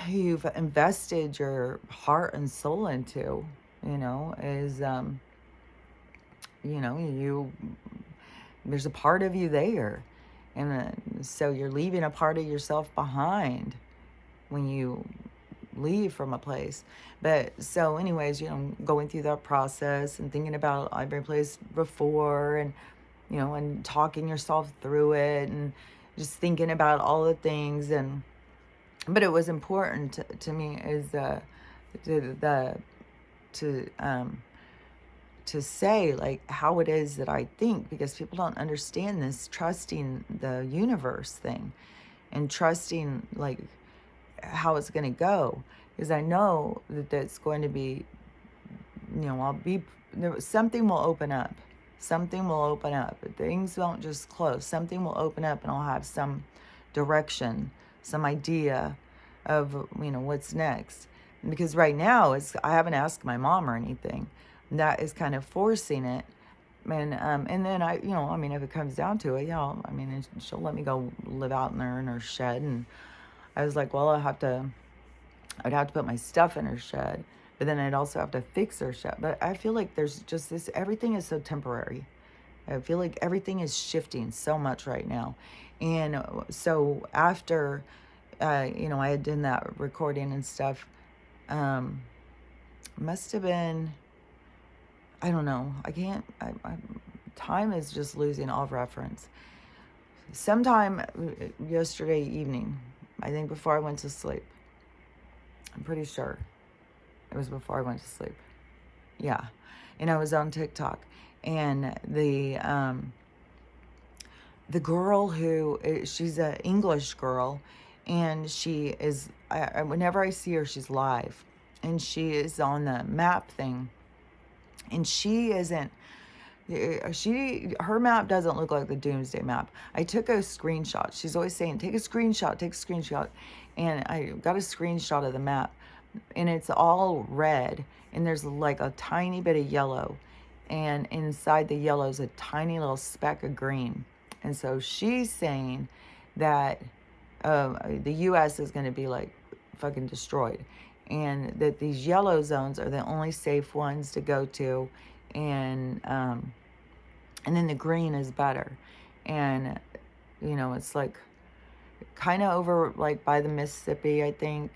you've invested your heart and soul into, is, there's a part of you there. And so you're leaving a part of yourself behind when you leave from a place. But so anyways, going through that process and thinking about every place before and, and talking yourself through it and just thinking about all the things. But it was important to me is to say like how it is that I think, because people don't understand this trusting the universe thing and trusting like how it's going to go, because I know that it's going to be, something will open up. Something will open up. Things won't just close. Something will open up and I'll have some direction, some idea of, what's next. Because right now I haven't asked my mom or anything. That is kind of forcing it. And then if it comes down to it, she'll let me go live out in her shed. And I was like, well, I'd have to put my stuff in her shed, but then I'd also have to fix her shed. But I feel like there's just this, everything is so temporary. I feel like everything is shifting so much right now. And so after, I had done that recording and stuff, must have been, I don't know. Time is just losing all reference. Sometime yesterday evening, I think before I went to sleep. I'm pretty sure it was before I went to sleep. Yeah. And I was on TikTok. And the girl she's an English girl. And she is, whenever I see her, she's live. And she is on the map thing. And she isn't, her map doesn't look like the Doomsday Map. I took a screenshot. She's always saying, take a screenshot. And I got a screenshot of the map, and it's all red, and there's like a tiny bit of yellow, and inside the yellow is a tiny little speck of green. And so she's saying that the U.S. is going to be like fucking destroyed, and that these yellow zones are the only safe ones to go to, and then the green is better. And, it's like kind of over like by the Mississippi, I think.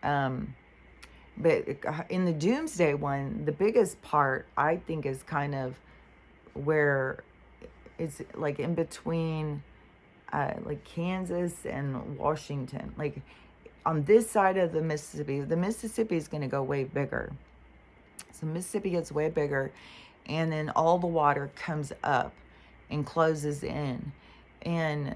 But in the Doomsday one, the biggest part, I think, is kind of where it's like in between like Kansas and Washington. Like on this side of the Mississippi is going to go way bigger. So Mississippi gets way bigger. and then all the water comes up and closes in. And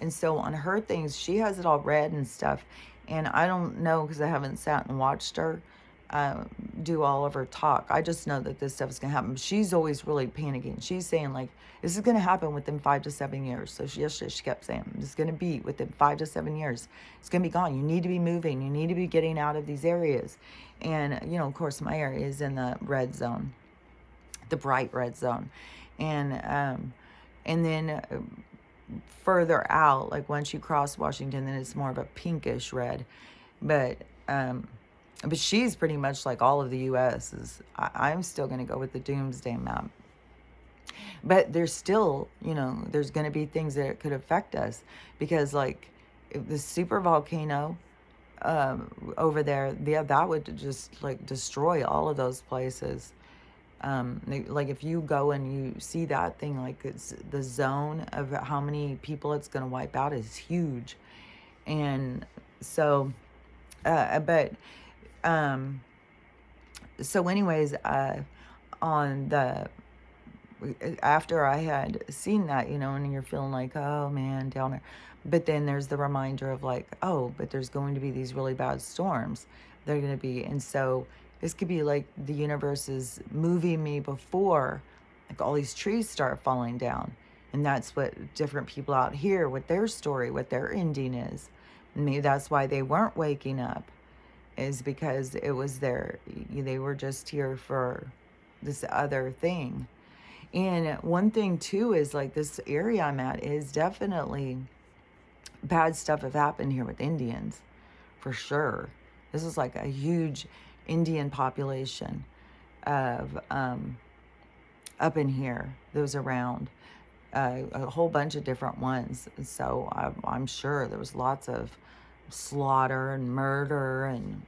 so on her things, she has it all red and stuff. And I don't know, because I haven't sat and watched her uh, do all of her talk. I just know that this stuff is going to happen. She's always really panicking. She's saying, like, this is going to happen within 5 to 7 years. So yesterday she kept saying, this is going to be within 5 to 7 years. It's going to be gone. You need to be moving. You need to be getting out of these areas. And, you know, of course, my area is in the red zone, the bright red zone. And then further out, like once you cross Washington, then it's more of a pinkish red. But she's pretty much like all of the U.S. I'm still going to go with the doomsday map. But there's still, you know, there's going to be things that could affect us, because like the super volcano over there, yeah, that would just like destroy all of those places. Like if you go and you see that thing, like it's the zone of how many people it's going to wipe out is huge. And so, but, so anyways, on the, after I had seen that, you know, and you're feeling like, oh man, down there. But then there's the reminder of like, oh, but there's going to be these really bad storms. They're going to be, and so this could be like the universe is moving me before like all these trees start falling down. And that's what different people out here, what their story, what their ending is. And maybe that's why they weren't waking up, is because it was they were just here for this other thing. And one thing too is like this area I'm at is definitely bad stuff have happened here with Indians, for sure. This is like a huge Indian population of up in here that was around, a whole bunch of different ones. So I'm sure there was lots of slaughter and murder, and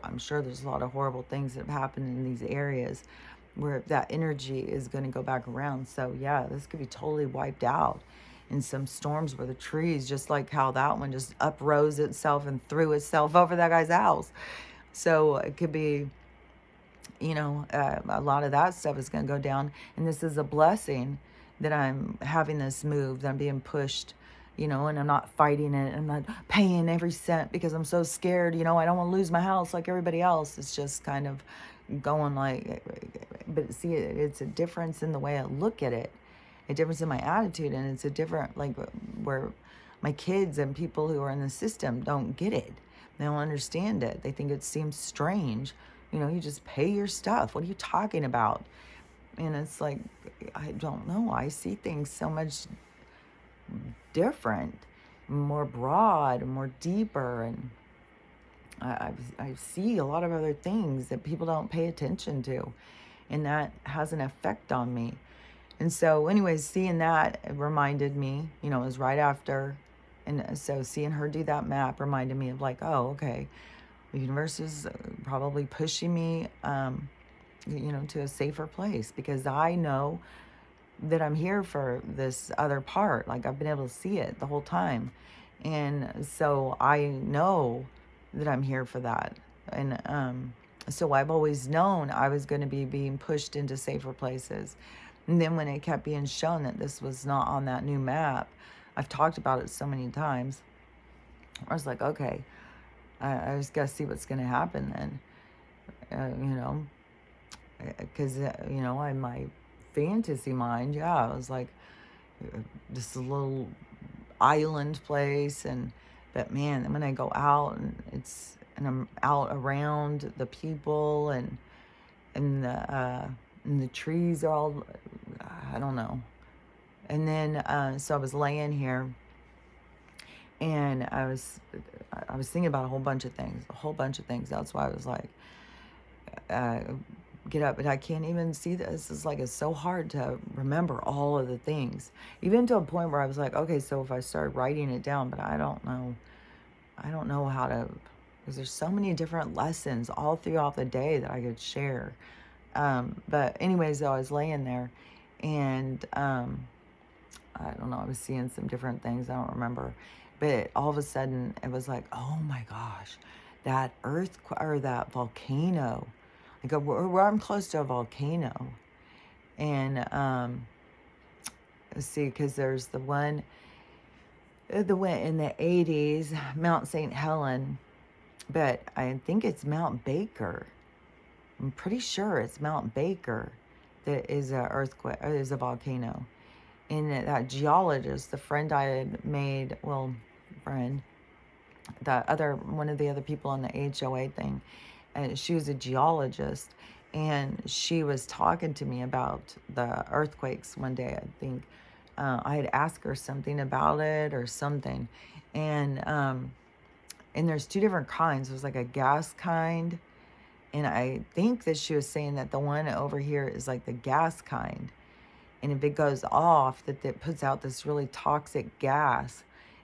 I'm sure there's a lot of horrible things that have happened in these areas where that energy is going to go back around. So yeah, this could be totally wiped out in some storms where the trees, just like how that one just uprose itself and threw itself over that guy's house. So it could be, you know, a lot of that stuff is going to go down. And this is a blessing that I'm having this move, that I'm being pushed, you know, and I'm not fighting it. I'm not paying every cent because I'm so scared, you know, I don't want to lose my house like everybody else. It's just kind of going like, but see, it's a difference in the way I look at it, a difference in my attitude, and it's a different, like, where my kids and people who are in the system don't get it. They don't understand it. They think it seems strange. You know, you just pay your stuff. What are you talking about? And it's like, I don't know. I see things so much different, more broad, more deeper, and I see a lot of other things that people don't pay attention to, and that has an effect on me. And so, anyways, seeing that, it reminded me, you know, it was right after. And so seeing her do that map reminded me of like, oh, okay, the universe is probably pushing me, you know, to a safer place, because I know that I'm here for this other part. Like I've been able to see it the whole time. And so I know that I'm here for that. And so I've always known I was going to be being pushed into safer places. And then when it kept being shown that this was not on that new map, I've talked about it so many times, I was like, okay, I just got to see what's going to happen then. You know, because, you know, in my fantasy mind, yeah, it was like this little island place. But man, when I go out and I'm out around the people, and the trees are all, I don't know. And then, so I was laying here, and I was thinking about a whole bunch of things. That's why I was like, get up, but I can't even see this. It's like, it's so hard to remember all of the things, even to a point where I was like, okay, so if I start writing it down, but I don't know how to, because there's so many different lessons all throughout the day that I could share. But anyways, I was laying there, and I don't know, I was seeing some different things, I don't remember, but all of a sudden it was like, oh my gosh, that earthquake or that volcano, like where I'm close to a volcano, And let's see, because there's the one that went in the 80s, Mount St. Helen, but I think it's Mount Baker. I'm pretty sure it's Mount Baker that is a earthquake, is a volcano. And that geologist, the friend I had made, well, friend, one of the other people on the HOA thing, and she was a geologist, and she was talking to me about the earthquakes one day. I think I had asked her something about it or something, and there's two different kinds. There's like a gas kind, and I think that she was saying that the one over here is like the gas kind, and if it goes off, that it puts out this really toxic gas,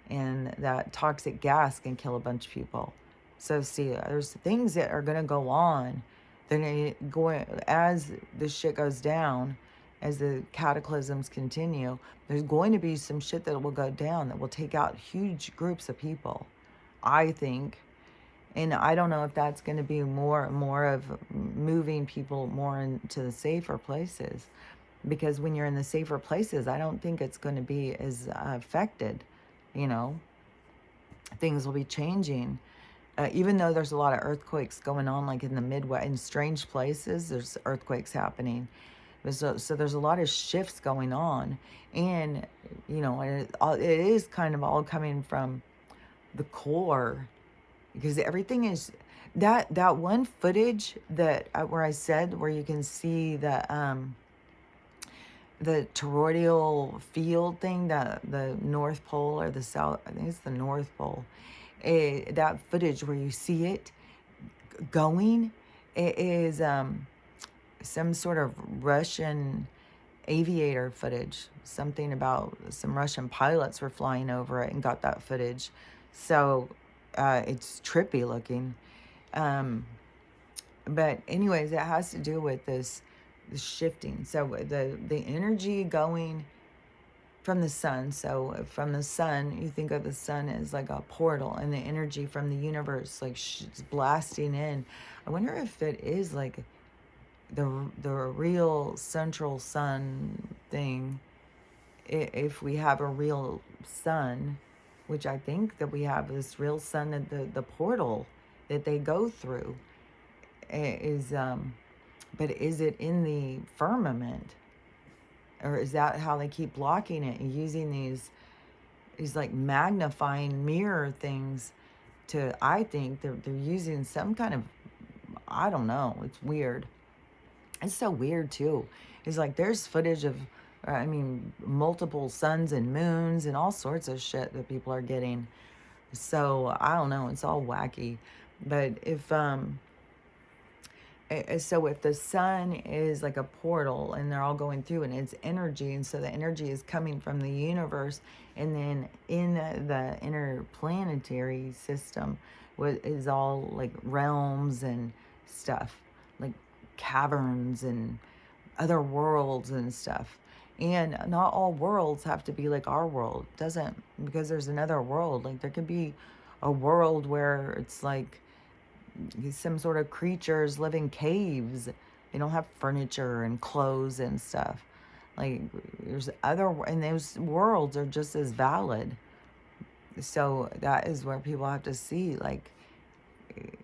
and that toxic gas can kill a bunch of people. So see, there's things that are going to go on. Then going as the shit goes down, as the cataclysms continue, there's going to be some shit that will go down that will take out huge groups of people, I think. And I don't know if that's going to be more and more of moving people more into the safer places. Because when you're in the safer places, I don't think it's going to be as affected. You know, things will be changing. Even though there's a lot of earthquakes going on, like in the Midwest, in strange places, there's earthquakes happening. So there's a lot of shifts going on. And, you know, it is kind of all coming from the core, because everything is that one footage that where I said where you can see the toroidal field thing, the North Pole or the South, I think it's the North Pole. That footage where you see it going, it is some sort of Russian aviator footage. Something about some Russian pilots were flying over it and got that footage. So it's trippy looking. But anyways, it has to do with this shifting. So the energy going from the sun. So from the sun, you think of the sun as like a portal, and the energy from the universe like it's blasting in. I wonder if it is like the real central sun thing. If we have a real sun, which I think that we have this real sun, that the portal that they go through is but is it in the firmament, or is that how they keep blocking it and using these like magnifying mirror things to, I think they're using some kind of, I don't know, it's weird. It's so weird too. It's like there's footage of, I mean, multiple suns and moons and all sorts of shit that people are getting. So I don't know, it's all wacky. But so if the sun is like a portal and they're all going through and it's energy, and so the energy is coming from the universe, and then in the interplanetary system is all like realms and stuff, like caverns and other worlds and stuff. And not all worlds have to be like our world. It doesn't, because there's another world. Like there could be a world where it's like some sort of creatures live in caves. They don't have furniture and clothes and stuff. Like there's other, and those worlds are just as valid. So that is where people have to see, like,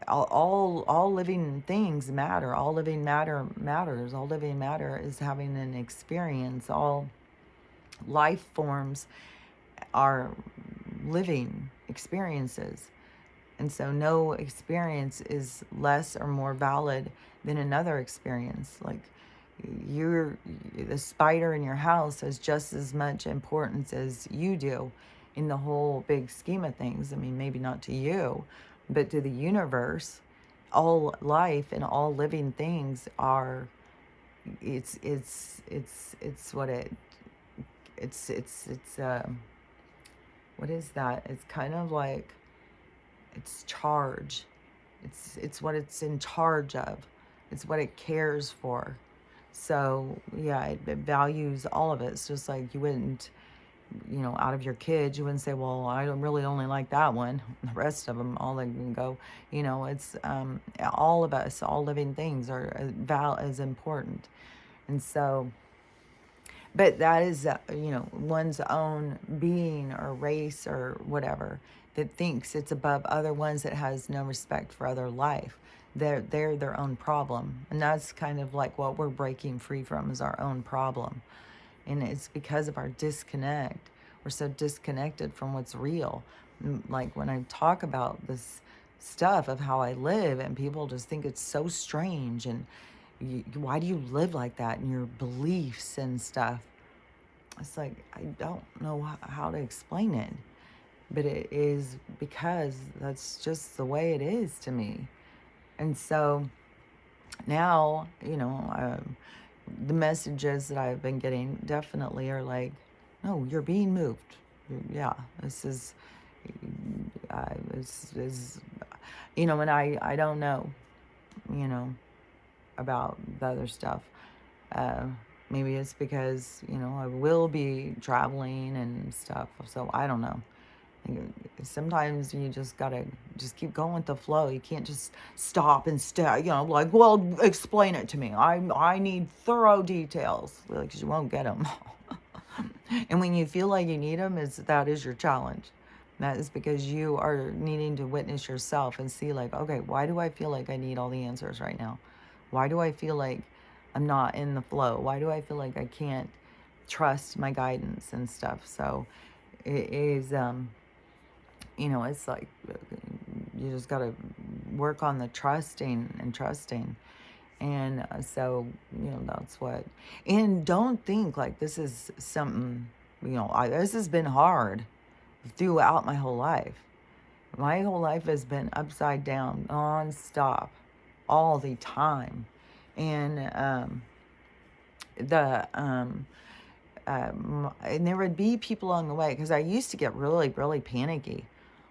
all living things matter. All living matter matters. All living matter is having an experience. All life forms are living experiences. And so no experience is less or more valid than another experience. Like the spider in your house has just as much importance as you do in the whole big scheme of things. I mean, maybe not to you, but to the universe. All life and all living things are, it's what what is that? It's kind of like, it's charge. It's what it's in charge of. It's what it cares for. So yeah, it values all of it. It's just like you wouldn't, you know, out of your kids, you wouldn't say, well, I don't really only like that one. The rest of them, all they can go, you know, it's all of us, all living things are as important. And so But that is, one's own being or race or whatever that thinks it's above other ones, that has no respect for other life. They're their own problem. And that's kind of like what we're breaking free from, is our own problem. And it's because of our disconnect. We're so disconnected from what's real. Like when I talk about this stuff of how I live, and people just think it's so strange, and why do you live like that, and your beliefs and stuff. It's like, I don't know how to explain it, but it is because that's just the way it is to me. And so now, the messages that I've been getting definitely are like, no, you're being moved. Yeah, this is, and I don't know, you know, about the other stuff. Uh, Maybe it's because, I will be traveling and stuff. So I don't know. Sometimes you just gotta just keep going with the flow. You can't just stop and stay, like, well, explain it to me. I need thorough details, because you won't get them. And when you feel like you need them, that is your challenge. That is because you are needing to witness yourself and see, like, okay, why do I feel like I need all the answers right now? Why do I feel like I'm not in the flow? Why do I feel like I can't trust my guidance and stuff? So it is, it's like you just got to work on the trusting and trusting. And so, that's what. And don't think like this is something, this has been hard throughout my whole life. My whole life has been upside down, nonstop, all the time. And and there would be people along the way, because I used to get really, really panicky.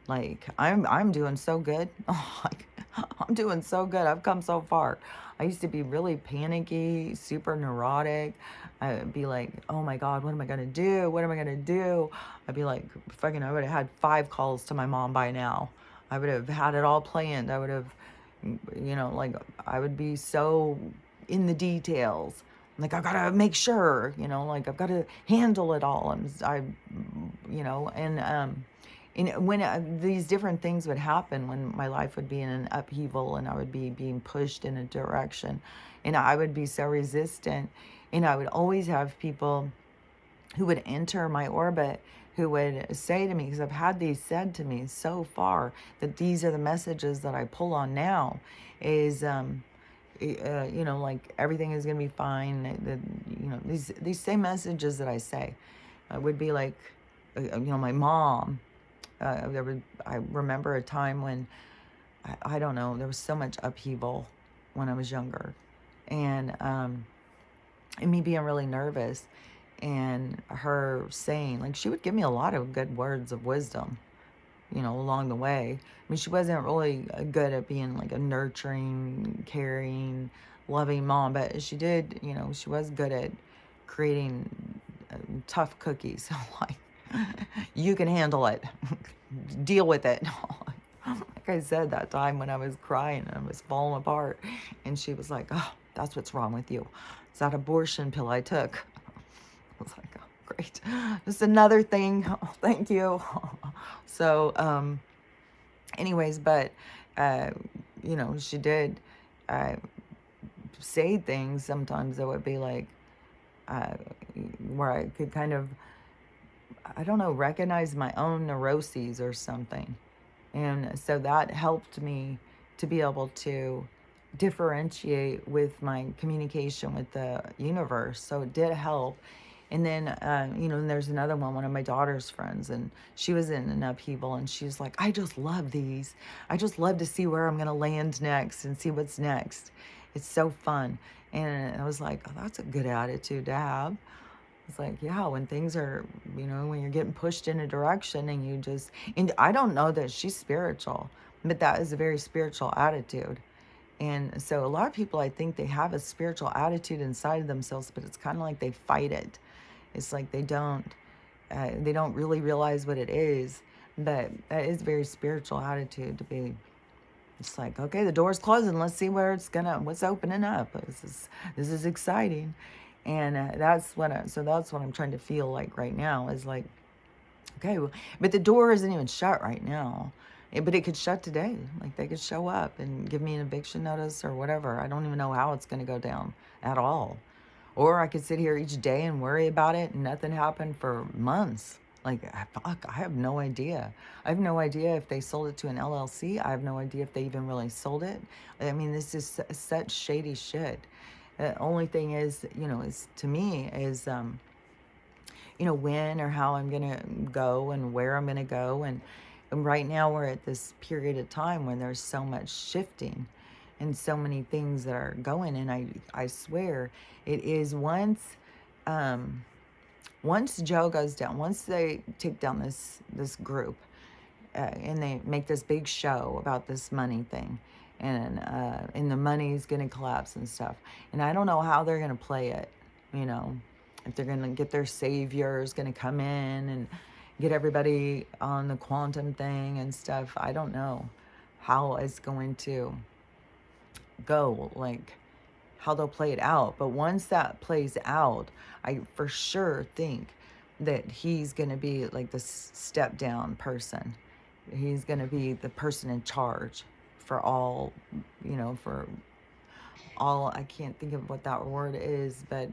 Like, I'm doing so good. Like, I'm doing so good. I've come so far. I used to be really panicky, super neurotic. I'd be like, oh my God, what am I gonna do? What am I gonna do? I'd be like, I would have had 5 calls to my mom by now. I would have had it all planned. I would have, like, I would be so in the details. Like, I gotta make sure, like, I've got to handle it all. And when these different things would happen, when my life would be in an upheaval and I would be being pushed in a direction, and I would be so resistant, and I would always have people who would enter my orbit who would say to me, because I've had these said to me so far, that these are the messages that I pull on now, is like, everything is going to be fine. These same messages that I say would be like, my mom. I remember a time when, I don't know, there was so much upheaval when I was younger, and me being really nervous, and her saying, like, she would give me a lot of good words of wisdom, along the way. I mean, she wasn't really good at being like a nurturing, caring, loving mom, but she did, she was good at creating tough cookies. Like, you can handle it, deal with it. Like I said that time when I was crying and I was falling apart, and she was like, oh, that's what's wrong with you. It's that abortion pill I took. I was like, oh, great. Just another thing. Oh, thank you. So, anyways, but, she did say things sometimes that would be like, where I could kind of, I don't know, recognize my own neuroses or something. And so that helped me to be able to differentiate with my communication with the universe. So it did help. And then, and there's another one of my daughter's friends, and she was in an upheaval, and she's like, I just love these. I just love to see where I'm going to land next and see what's next. It's so fun. And I was like, oh, that's a good attitude to have. It's like, yeah, when things are, when you're getting pushed in a direction, and I don't know that she's spiritual, but that is a very spiritual attitude. And so a lot of people, I think they have a spiritual attitude inside of themselves, but it's kind of like they fight it. It's like they don't really realize what it is, but that is a very spiritual attitude to be. It's like, okay, the door's closing. Let's see what's opening up. This is exciting. And that's what I'm trying to feel like right now is like, okay, well, but the door isn't even shut right now. But it could shut today. Like they could show up and give me an eviction notice or whatever. I don't even know how it's going to go down at all. Or I could sit here each day and worry about it and nothing happened for months. Like, fuck, I have no idea. I have no idea if they sold it to an LLC. I have no idea if they even really sold it. I mean, this is such shady shit. The only thing is, is to me is, when or how I'm going to go and where I'm going to go. And right now we're at this period of time when there's so much shifting and so many things that are going. And I swear it is once Joe goes down, once they take down this group, and they make this big show about this money thing, and the money's gonna collapse and stuff. And I don't know how they're gonna play it, if they're gonna get their saviors gonna come in and get everybody on the quantum thing and stuff. I don't know how it's going to go, like how they'll play it out. But once that plays out, I for sure think that he's going to be like the step down person. He's going to be the person in charge for all, for all, I can't think of what that word is, but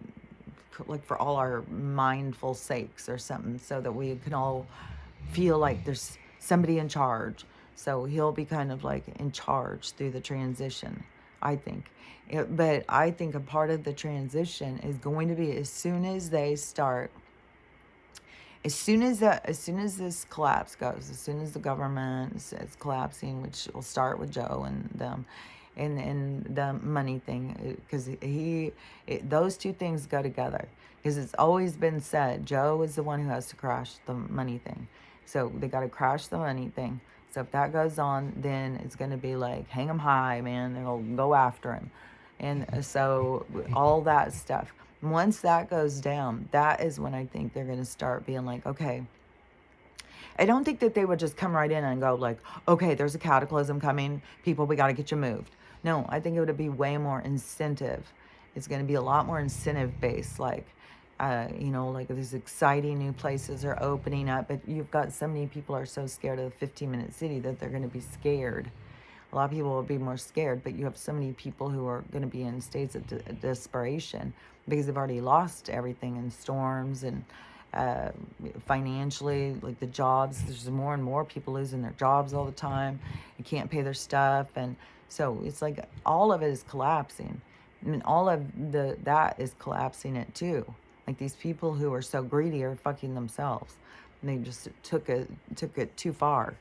like for all our mindful sakes or something, so that we can all feel like there's somebody in charge. So he'll be kind of like in charge through the transition, I think. But I think a part of the transition is going to be as soon as they start, as soon as this collapse goes, as soon as the government is collapsing, which will start with Joe and them, and the money thing, because those two things go together. Because it's always been said, Joe is the one who has to crash the money thing. So they got to crash the money thing. So if that goes on, then it's going to be like, hang him high, man. They'll go after him. And so all that stuff. Once that goes down, that is when I think they're going to start being like, okay. I don't think that they would just come right in and go like, okay, there's a cataclysm coming. People, we got to get you moved. No, I think it would be way more incentive. It's going to be a lot more incentive based, like, like these exciting new places are opening up, but you've got so many people are so scared of the 15-minute city that they're going to be scared. A lot of people will be more scared, but you have so many people who are going to be in states of desperation because they've already lost everything in storms and financially, like the jobs. There's more and more people losing their jobs all the time. You can't pay their stuff, and so it's like all of it is collapsing. I mean, all of that is collapsing it too. Like these people who are so greedy are fucking themselves. And they just took it too far.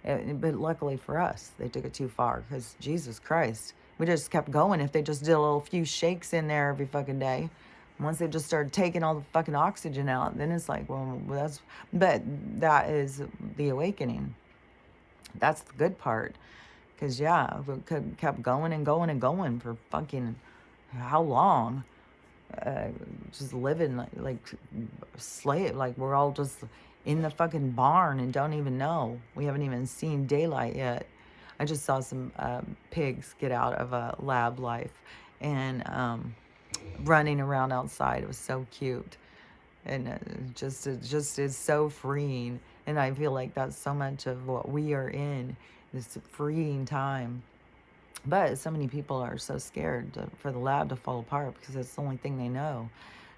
But luckily for us, they took it too far because Jesus Christ, we just kept going. If they just did a little few shakes in there every fucking day, once they just started taking all the fucking oxygen out, then it's like, well, but that is the awakening. That's the good part. Because, yeah, we kept going and going and going for fucking how long? Just living like slave, like we're all just in the fucking barn and don't even know. We haven't even seen daylight yet. I just saw some pigs get out of a lab life and running around outside. It was so cute, and it just is so freeing. And I feel like that's so much of what we are in, this freeing time. But so many people are so scared for the lab to fall apart because it's the only thing they know.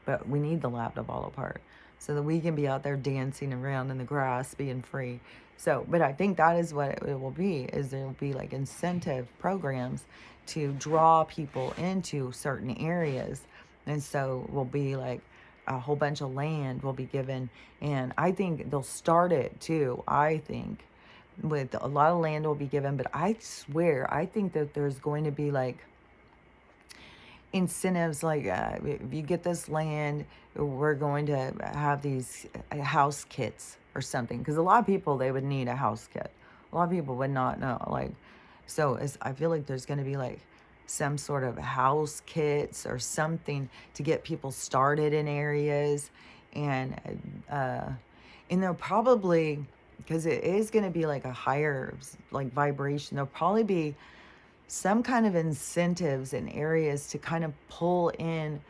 But we need the lab to fall apart so that we can be out there dancing around in the grass, being free. So, but I think that is what it will be, is there will be like incentive programs to draw people into certain areas. And so will be like a whole bunch of land will be given. And I think they'll start it too, I think, with a lot of land will be given. But I swear, I think that there's going to be like incentives, like if you get this land, we're going to have these house kits or something. Because a lot of people, they would need a house kit. A lot of people would not know. Like, so I feel like there's going to be like some sort of house kits or something to get people started in areas. And they'll probably, because it is going to be like a higher like vibration, there'll probably be some kind of incentives in areas to kind of pull in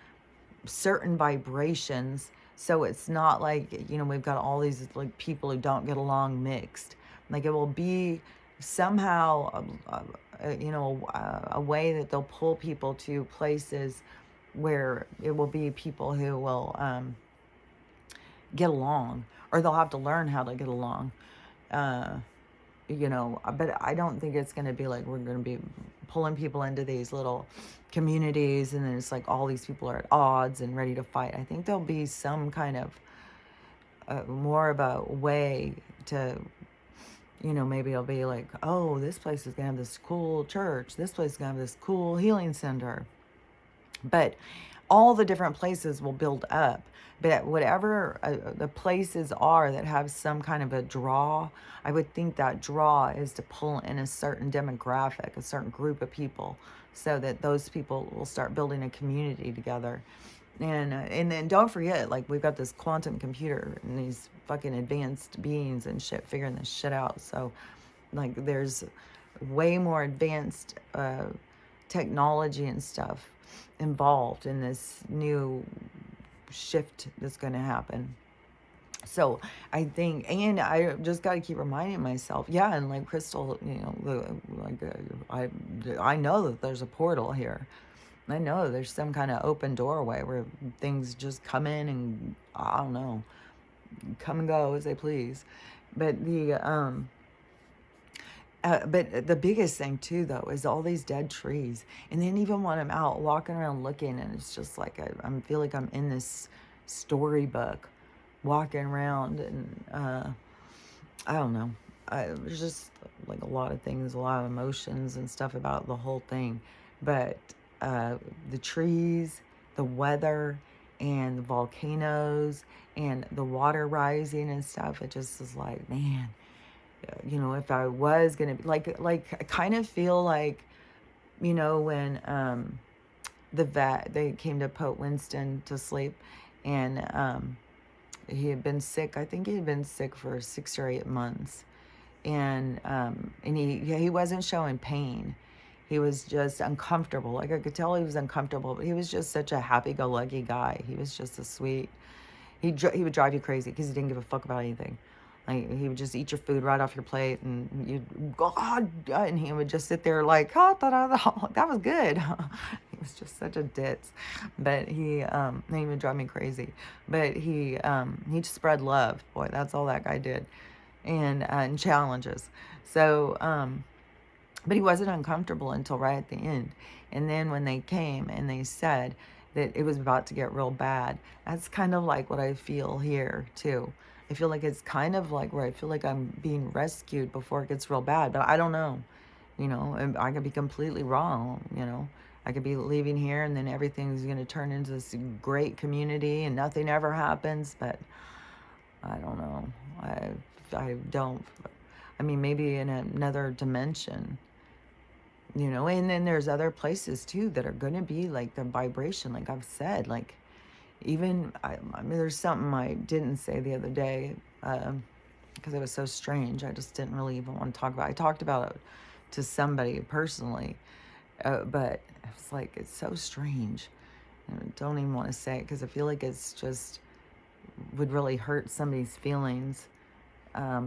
certain vibrations, so it's not like, we've got all these like people who don't get along mixed. Like it will be somehow a way that they'll pull people to places where it will be people who will get along, or they'll have to learn how to get along. uh but I don't think it's going to be like we're going to be pulling people into these little communities and then it's like all these people are at odds and ready to fight. I think there'll be some kind of more of a way to, maybe it'll be like, oh, this place is going to have this cool church, this place is going to have this cool healing center. But all the different places will build up. But whatever the places are that have some kind of a draw, I would think that draw is to pull in a certain demographic, a certain group of people, so that those people will start building a community together. And then don't forget, like, we've got this quantum computer and these fucking advanced beings and shit figuring this shit out. So, like, there's way more advanced technology and stuff involved in this new shift that's going to happen. So I think, and I just got to keep reminding myself, yeah, and like Crystal, I know that there's a portal here. I know there's some kind of open doorway where things just come in and, I don't know, come and go as they please. But but the biggest thing too, though, is all these dead trees. And then even when I'm out walking around looking, and it's just like I feel like I'm in this storybook, walking around, and I don't know. There's just like a lot of things, a lot of emotions and stuff about the whole thing. But the trees, the weather, and the volcanoes, and the water rising and stuff, it just is like, man, if I was gonna be like I kind of feel like, when they came to put Winston to sleep, and he had been sick. I think he had been sick for 6 or 8 months, and he wasn't showing pain. He was just uncomfortable. Like, I could tell he was uncomfortable, but he was just such a happy-go-lucky guy. He was just a sweet. He would drive you crazy because he didn't give a fuck about anything. Like, he would just eat your food right off your plate, and you'd go, God, and he would just sit there like, oh, that was good. He was just such a ditz. But he would drive me crazy. But he just spread love. Boy, that's all that guy did. And challenges. So, but he wasn't uncomfortable until right at the end. And then when they came and they said that it was about to get real bad, that's kind of like what I feel here, too. I feel like it's kind of like where I feel like I'm being rescued before it gets real bad, but I don't know, and I could be completely wrong, I could be leaving here and then everything's going to turn into this great community and nothing ever happens, but I don't know. I don't, I mean, maybe in another dimension, and then there's other places too that are going to be like the vibration, like I've said, like, even, I mean, there's something I didn't say the other day because it was so strange. I just didn't really even want to talk about it. I talked about it to somebody personally, but it's like, it's so strange. I don't even want to say it because I feel like it's just would really hurt somebody's feelings. But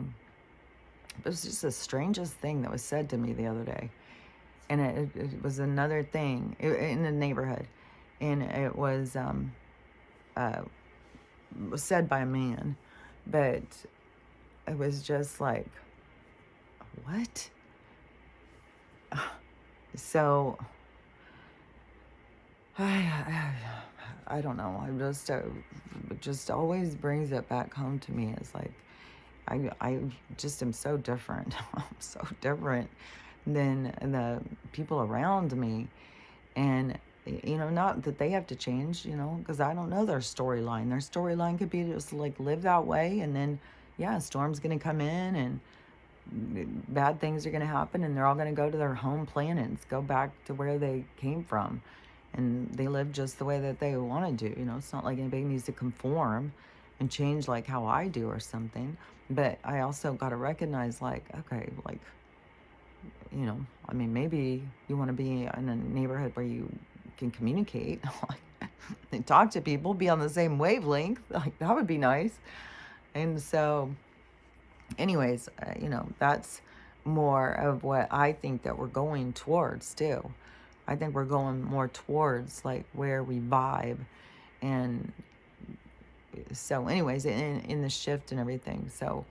it was just the strangest thing that was said to me the other day. And it was another thing in the neighborhood. And it was said by a man, but it was just like, what? So I don't know. I just it just always brings it back home to me. It's like I just am so different. I'm so different than the people around me, and not that they have to change, because I don't know their storyline. Their storyline could be just like live that way, and then, yeah, a storm's going to come in, and bad things are going to happen, and they're all going to go to their home planets, go back to where they came from, and they live just the way that they want to do. It's not like anybody needs to conform and change like how I do or something. But I also got to recognize, like, okay, like, I mean, maybe you want to be in a neighborhood where you can communicate. and talk to people, be on the same wavelength. Like, that would be nice. And so, anyways, that's more of what I think that we're going towards too. I think we're going more towards like where we vibe. And so anyways, in the shift and everything. So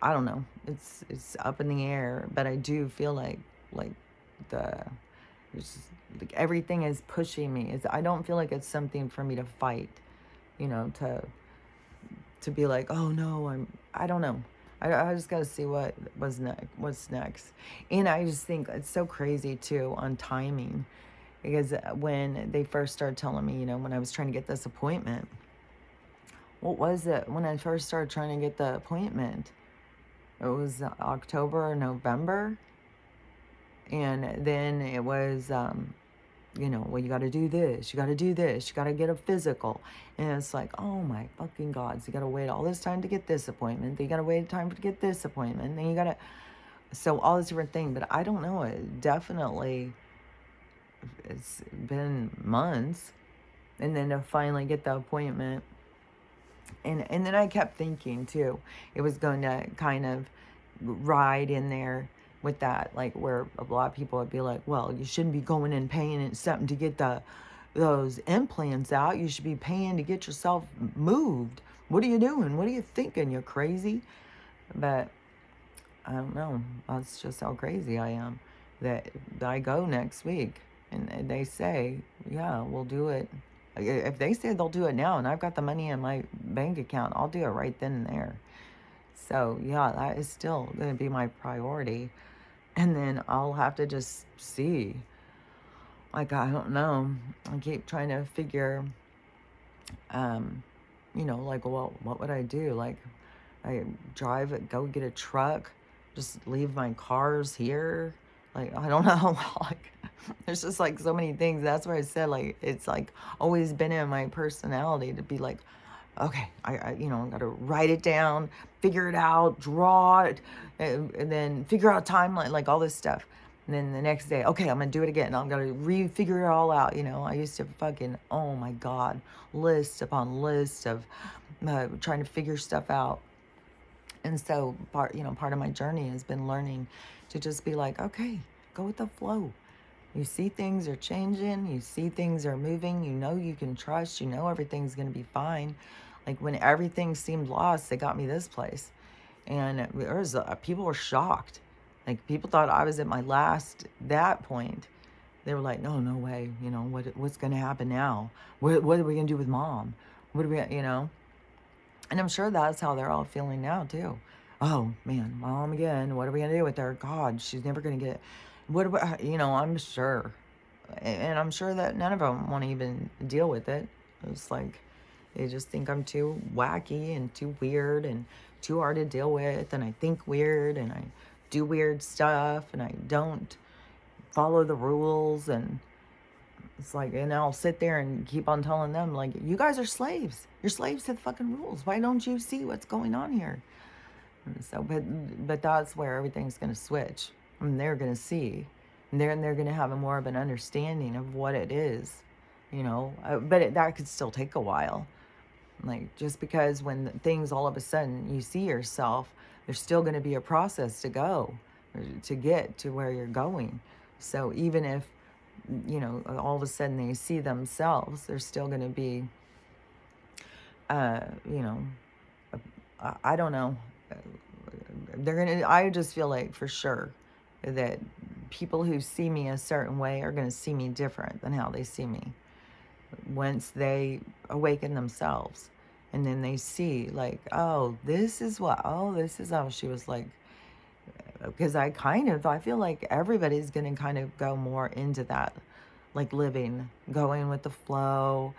I don't know. It's up in the air, but I do feel like the it's just, like everything is pushing me. I don't feel like it's something for me to fight, to be like, oh no, I don't know. I just got to see what's next. And I just think it's so crazy too on timing, because when they first started telling me, when I was trying to get this appointment, what was it? When I first started trying to get the appointment, it was October or November. And then it was, well, you got to do this, you got to do this, you got to get a physical. And it's like, oh my fucking God. So you got to wait all this time to get this appointment. Then you got to wait time to get this appointment. Then you got to, so all this different thing. But I don't know. It definitely, it's been months. And then to finally get the appointment. And then I kept thinking too, it was going to kind of ride in there with that, like where a lot of people would be like, well, you shouldn't be going and paying something to get those implants out. You should be paying to get yourself moved. What are you doing? What are you thinking? You're crazy. But I don't know. That's just how crazy I am. That I go next week and they say, yeah, we'll do it. If they say they'll do it now and I've got the money in my bank account, I'll do it right then and there. So yeah, that is still going to be my priority. And then I'll have to just see. Like, I don't know. I keep trying to figure, like, well, what would I do? Like, I go get a truck, just leave my cars here. Like, I don't know. Like, there's just like so many things. That's why I said, like, it's like always been in my personality to be like, okay, I gotta write it down, figure it out, draw it, and then figure out timeline, like all this stuff. And then the next day, okay, I'm gonna do it again. I'm gonna figure it all out. I used to fucking, oh my God, list upon list of trying to figure stuff out. And so part of my journey has been learning to just be like, okay, go with the flow. You see things are changing, you see things are moving, you can trust, everything's going to be fine. Like when everything seemed lost, they got me this place. And people were shocked. Like people thought I was at my last, that point. They were like, no way, what's going to happen now? What are we going to do with mom? What are we, And I'm sure that's how they're all feeling now too. Oh man, mom again, what are we going to do with her? God, she's never going to get, what about, I'm sure. And I'm sure that none of them want to even deal with it. It's like, they just think I'm too wacky and too weird and too hard to deal with. And I think weird and I do weird stuff and I don't follow the rules. And it's like, and I'll sit there and keep on telling them, like, you guys are slaves. You're slaves to the fucking rules. Why don't you see what's going on here? And so, but that's where everything's going to switch. And they're going to see. And they're going to have more of an understanding of what it is, But that could still take a while. Like, just because when things all of a sudden you see yourself, there's still going to be a process to go, to get to where you're going. So even if, all of a sudden they see themselves, there's still going to be, I don't know. I just feel like for sure that people who see me a certain way are going to see me different than how they see me once they awaken themselves. And then they see like, this is how she was like. Because I feel like everybody's going to kind of go more into that, like living, going with the flow,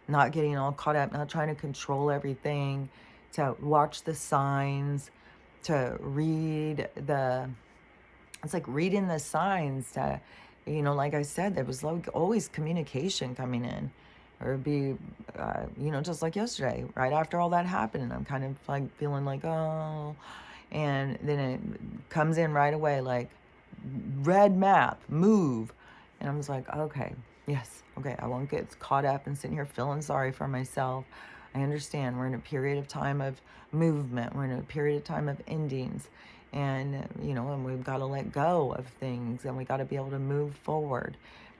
not getting all caught up, not trying to control everything, to watch the signs, to it's like reading the signs, to, like I said, there was like always communication coming in. Or it'd be, just like yesterday, right after all that happened, and I'm kind of like feeling like, oh, and then it comes in right away, like, red map, move. And I was like, okay, Yes. Okay. I won't get caught up and sitting here feeling sorry for myself. I understand we're in a period of time of movement. We're in a period of time of endings. And we've got to let go of things and we got to be able to move forward.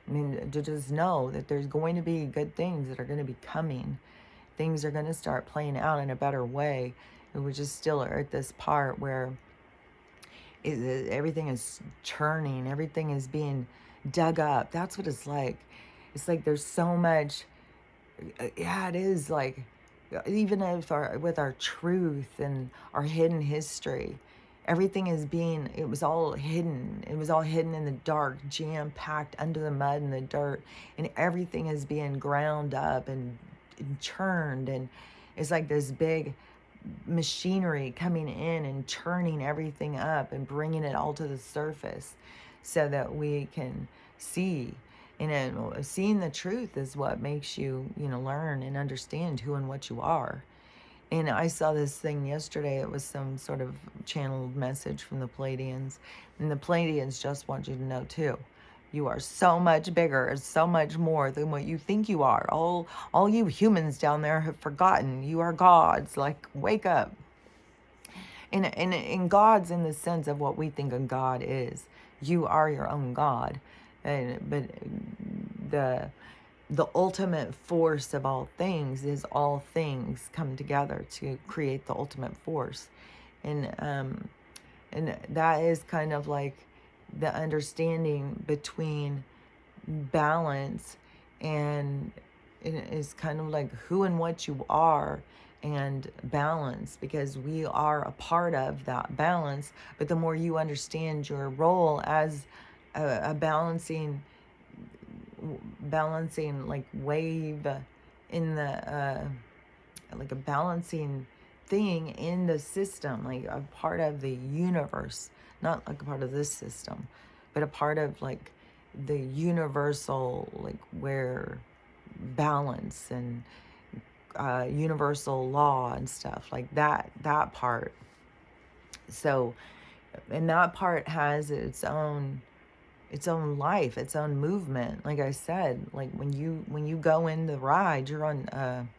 I mean, to just know that there's going to be good things that are going to be coming. Things are going to start playing out in a better way. And we just still are at this part where everything is churning, everything is being dug up. That's what it's like. It's like there's so much. Yeah, it is like, even if with our truth and our hidden history, everything is being, it was all hidden. It was all hidden in the dark, jam packed under the mud and the dirt, and everything is being ground up and churned, and it's like this big machinery coming in and churning everything up and bringing it all to the surface so that we can see. And seeing the truth is what makes you, learn and understand who and what you are. And I saw this thing yesterday. It was some sort of channeled message from the Pleiadians. And the Pleiadians just want you to know, too. You are so much bigger, so much more than what you think you are. All you humans down there have forgotten. You are gods. Like, wake up. And God's in the sense of what we think a God is. You are your own God. But the ultimate force of all things is all things come together to create the ultimate force. And that is kind of like the understanding between balance and it is kind of like who and what you are and balance, because we are a part of that balance. But the more you understand your role as a balancing like wave in the like a balancing thing in the system, like a part of the universe, not like a part of this system, but a part of like the universal, like where balance and universal law and stuff like that part. So, and that part has its own life, its own movement. Like I said, like when you go in the ride, you're on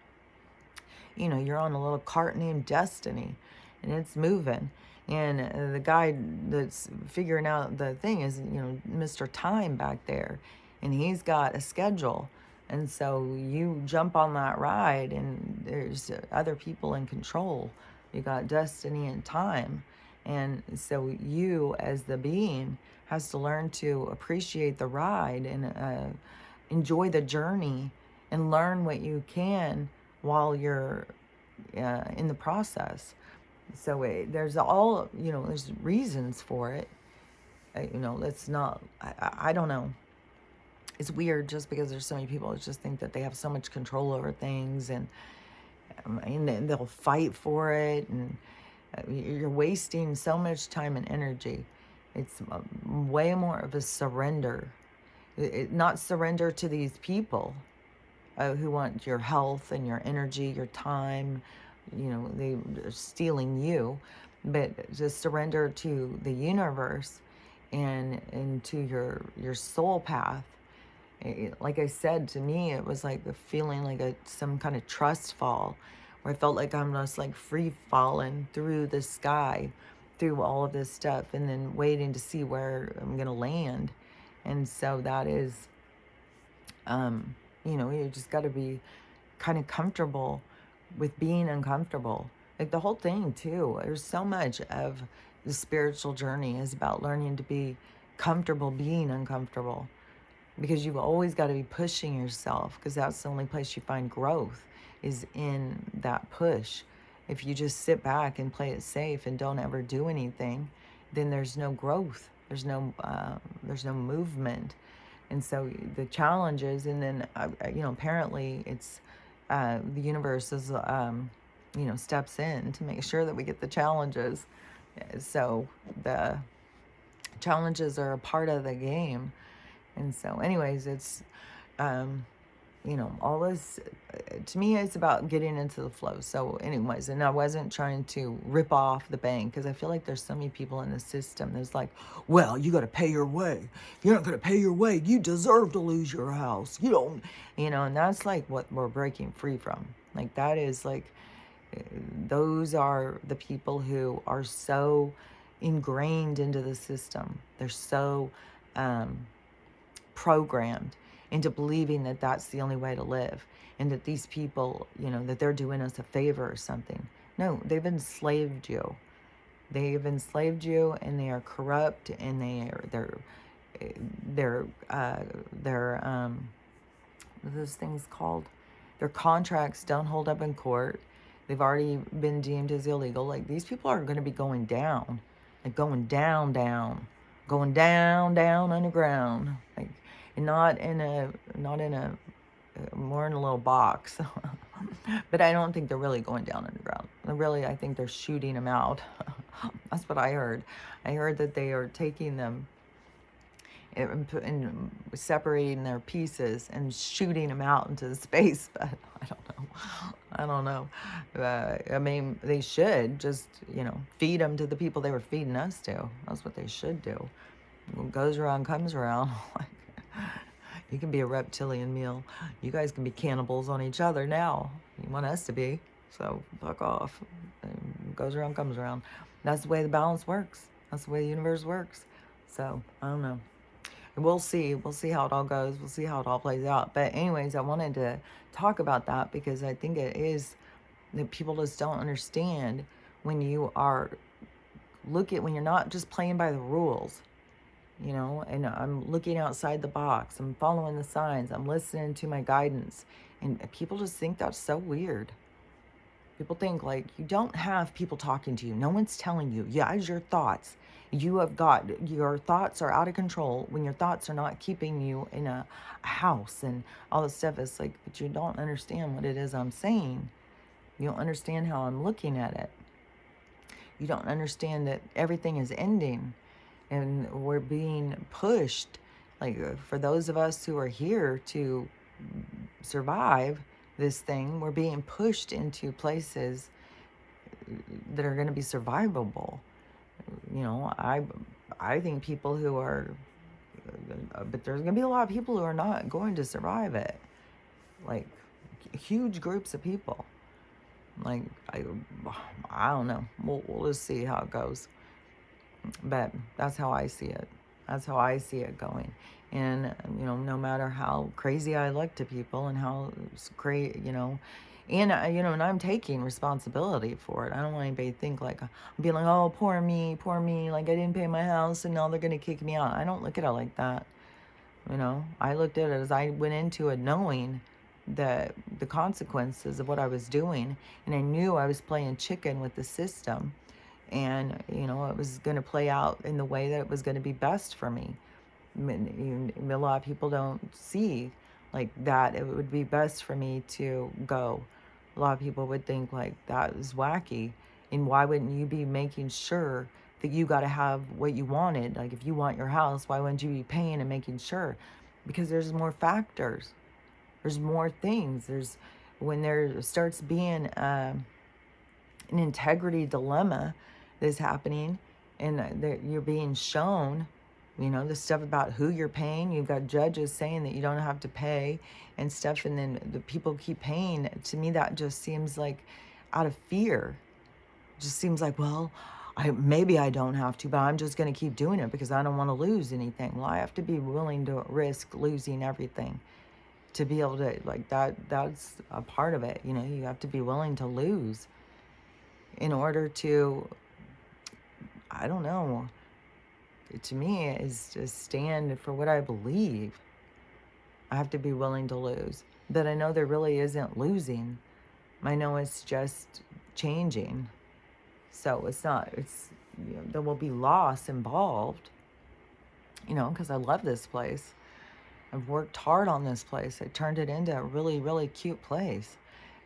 you're on a little cart named Destiny, and it's moving. And the guy that's figuring out the thing is, Mr. Time back there, and he's got a schedule. And so you jump on that ride, and there's other people in control. You got Destiny and Time. And so you, as the being, has to learn to appreciate the ride and enjoy the journey and learn what you can while you're in the process. So there's there's reasons for it. It's not, I don't know. It's weird just because there's so many people that just think that they have so much control over things and they'll fight for it. And you're wasting so much time and energy. It's way more of a surrender. Not surrender to these people who want your health and your energy, your time. They're stealing you, but just surrender to the universe and to your soul path. Like I said, to me, it was like the feeling like some kind of trust fall, where I felt like I'm just like free falling through the sky, through all of this stuff, and then waiting to see where I'm gonna land. And so that is, you just got to be kind of comfortable with being uncomfortable. Like the whole thing too, there's so much of the spiritual journey is about learning to be comfortable being uncomfortable, because you've always got to be pushing yourself, because that's the only place you find growth, is in that push. If you just sit back and play it safe and don't ever do anything, then there's no growth, there's no movement. And so the challenges, and then apparently it's the universe is steps in to make sure that we get the challenges. So the challenges are a part of the game. And so anyways, it's all this, to me, it's about getting into the flow. So anyways, and I wasn't trying to rip off the bank, because I feel like there's so many people in the system that's like, well, you got to pay your way. If you're not going to pay your way, you deserve to lose your house. You don't, and that's like what we're breaking free from. Like, that is like, those are the people who are so ingrained into the system. They're so programmed into believing that that's the only way to live, and that these people, that they're doing us a favor or something. No, they've enslaved you. They've enslaved you, and they are corrupt, and they're what are those things called? Their contracts don't hold up in court. They've already been deemed as illegal. Like, these people are going to be going down, like going down, down, going down, down underground, like, and not in a more in a little box. But I don't think they're really going down underground. Really, I think they're shooting them out. That's what I heard. I heard that they are taking them and separating their pieces and shooting them out into space. But I don't know. I mean, they should just, feed them to the people they were feeding us to. That's what they should do. What goes around comes around. You can be a reptilian meal. You guys can be cannibals on each other now. You want us to be. So fuck off. What goes around comes around. That's the way the balance works. That's the way the universe works. So I don't know. We'll see. We'll see how it all goes. We'll see how it all plays out. But anyways, I wanted to talk about that because I think it is that people just don't understand when you are when you're not just playing by the rules, and I'm looking outside the box. I'm following the signs. I'm listening to my guidance. And people just think that's so weird. People think like you don't have people talking to you. No one's telling you. Yeah, it's your thoughts. Your thoughts are out of control when your thoughts are not keeping you in a house and all this stuff. It's like, but you don't understand what it is I'm saying. You don't understand how I'm looking at it. You don't understand that everything is ending and we're being pushed. Like, for those of us who are here to survive this thing, we're being pushed into places that are going to be survivable. I think people who are, but there's going to be a lot of people who are not going to survive it. Like, huge groups of people. Like, I don't know. We'll just see how it goes. But that's how I see it. That's how I see it going. And, no matter how crazy I look to people and how great, and, and I'm taking responsibility for it. I don't want anybody to think like, I'm being like, oh, poor me, like I didn't pay my house and now they're going to kick me out. I don't look at it like that. I looked at it as I went into it knowing that the consequences of what I was doing, and I knew I was playing chicken with the system, and it was going to play out in the way that it was going to be best for me. I mean, a lot of people don't see like that it would be best for me to go. A lot of people would think like that is wacky, and why wouldn't you be making sure that you got to have what you wanted? Like, if you want your house, why wouldn't you be paying and making sure? Because there's more factors. There's more things. When there starts being an integrity dilemma that's happening, and that you're being shown, the stuff about who you're paying. You've got judges saying that you don't have to pay and stuff, and then the people keep paying. To me, that just seems like out of fear. It just seems like, well, maybe I don't have to, but I'm just going to keep doing it because I don't want to lose anything. Well, I have to be willing to risk losing everything to be able to, like, that's a part of it. You have to be willing to lose in order to, I don't know, to me, is to stand for what I believe. I have to be willing to lose. But I know there really isn't losing. I know it's just changing. So there will be loss involved, because I love this place. I've worked hard on this place. I turned it into a really, really cute place.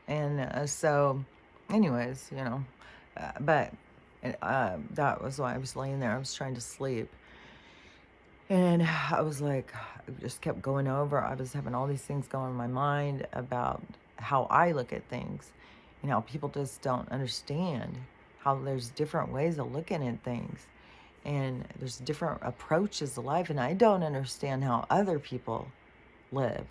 And so, anyways, but that was why I was laying there. I was trying to sleep. And I was like, I just kept going over. I was having all these things going in my mind about how I look at things. You know, people just don't understand how there's different ways of looking at things. And there's different approaches to life. And I don't understand how other people live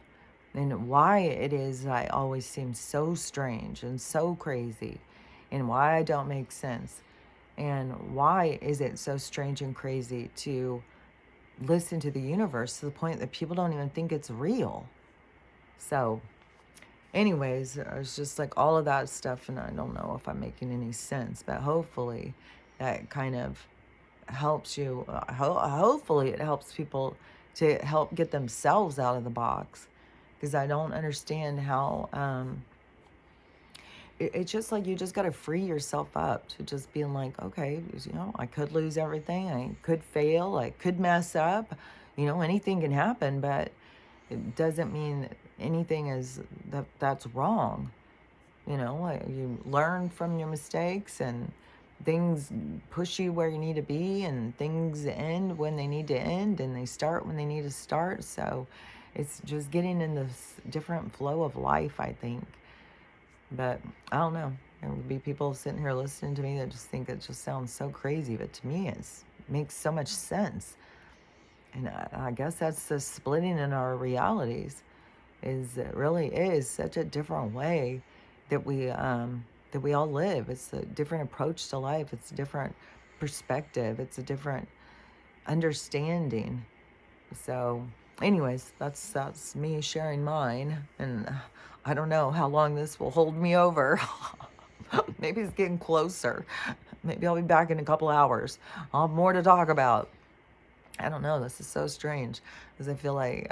and why it is I always seem so strange and so crazy and why I don't make sense. And why is it so strange and crazy to listen to the universe to the point that people don't even think it's real? So, anyways, it's just like all of that stuff, and I don't know if I'm making any sense, but hopefully that kind of helps you. Hopefully, it helps people to help get themselves out of the box, because I don't understand how. It's just like you just got to free yourself up to just being like, okay, you know, I could lose everything, I could fail, I could mess up, you know, anything can happen, but it doesn't mean anything is that's wrong. You know, like you learn from your mistakes, and things push you where you need to be, and things end when they need to end, and they start when they need to start. So it's just getting in this different flow of life, I think. But I don't know. There would be people sitting here listening to me that just think it just sounds so crazy. But to me, it makes so much sense. And I guess that's the splitting in our realities. Is it really is such a different way that we all live. It's a different approach to life. It's a different perspective. It's a different understanding. So, anyways, that's me sharing mine, and I don't know how long this will hold me over. Maybe it's getting closer. Maybe I'll be back in a couple hours. I'll have more to talk about. I don't know. This is so strange because I feel like,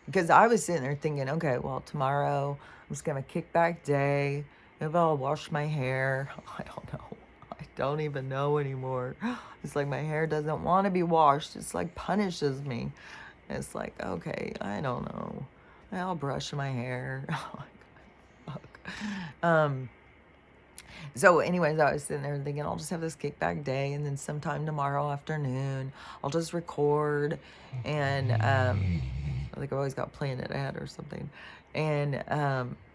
because I was sitting there thinking, okay, well, tomorrow I'm just going to kick back day. Maybe I'll wash my hair. I don't know. I don't even know anymore. It's like my hair doesn't want to be washed. It's like punishes me. It's like, okay, I don't know. I'll brush my hair. Oh my God, fuck. So anyways, I was sitting there thinking I'll just have this kickback day, and then sometime tomorrow afternoon I'll just record, and I think I've always got Planet ahead or something. And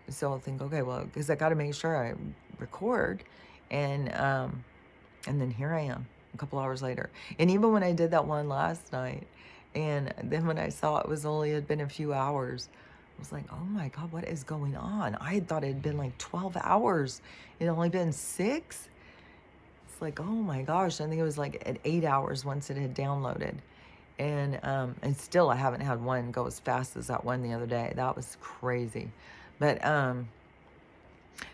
so I'll think, okay, well, because I got to make sure I record, and then here I am a couple hours later. And even when I did that one last night, and then when I saw it was only had been a few hours, I was like, oh my God, what is going on? I had thought it had been like 12 hours. It had only been 6. It's like, oh my gosh. I think it was like at 8 hours once it had downloaded. And still I haven't had one go as fast as that one the other day. That was crazy. But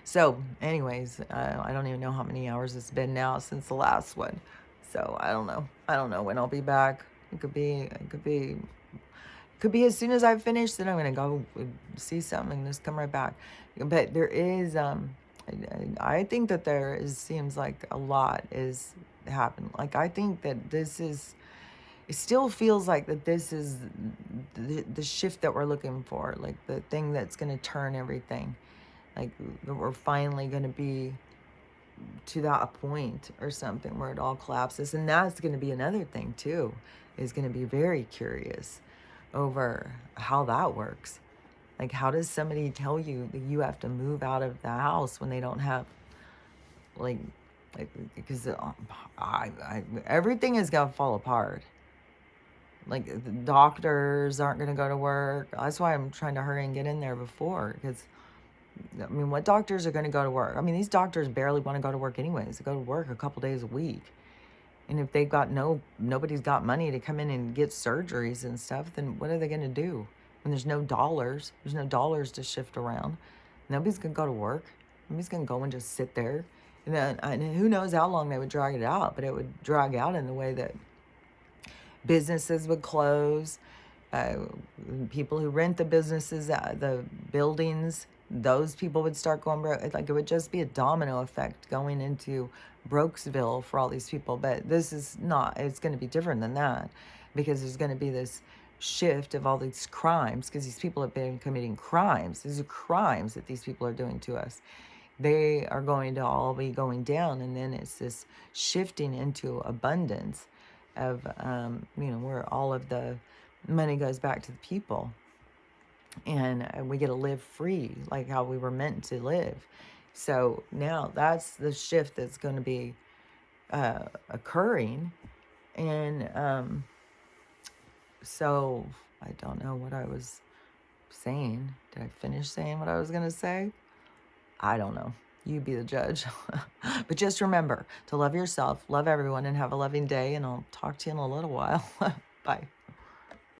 so anyways, I don't even know how many hours it's been now since the last one. So I don't know. I don't know when I'll be back. It could be as soon as I finish, then I'm gonna go see something and just come right back. But there is I think that there is seems like a lot is happening. Like I think that this is it still feels like that this is the shift that we're looking for, like the thing that's going to turn everything, like that we're finally going to be to that point or something where it all collapses. And that's going to be another thing too, is going to be very curious over how that works. Like, how does somebody tell you that you have to move out of the house when they don't have, like, because everything is going to fall apart. Like, the doctors aren't going to go to work. That's why I'm trying to hurry and get in there before, because, I mean, what doctors are going to go to work? I mean, these doctors barely want to go to work anyways. They go to work a couple days a week. And if they've got nobody's got money to come in and get surgeries and stuff, then what are they going to do? When there's no dollars to shift around. Nobody's going to go to work. Nobody's going to go and just sit there. And who knows how long they would drag it out, but it would drag out in the way that businesses would close. People who rent the businesses, the buildings, those people would start going broke. Like, it would just be a domino effect going into Brokesville for all these people. But this is not, it's going to be different than that, because there's going to be this shift of all these crimes, because these people have been committing crimes. These are crimes that these people are doing to us. They are going to all be going down, and then it's this shifting into abundance. of, where all of the money goes back to the people, and we get to live free like how we were meant to live. So now that's the shift that's going to be occurring. And so I don't know what I was saying. Did I finish saying what I was going to say? I don't know. You be the judge. But just remember to love yourself, love everyone, and have a loving day. And I'll talk to you in a little while. Bye.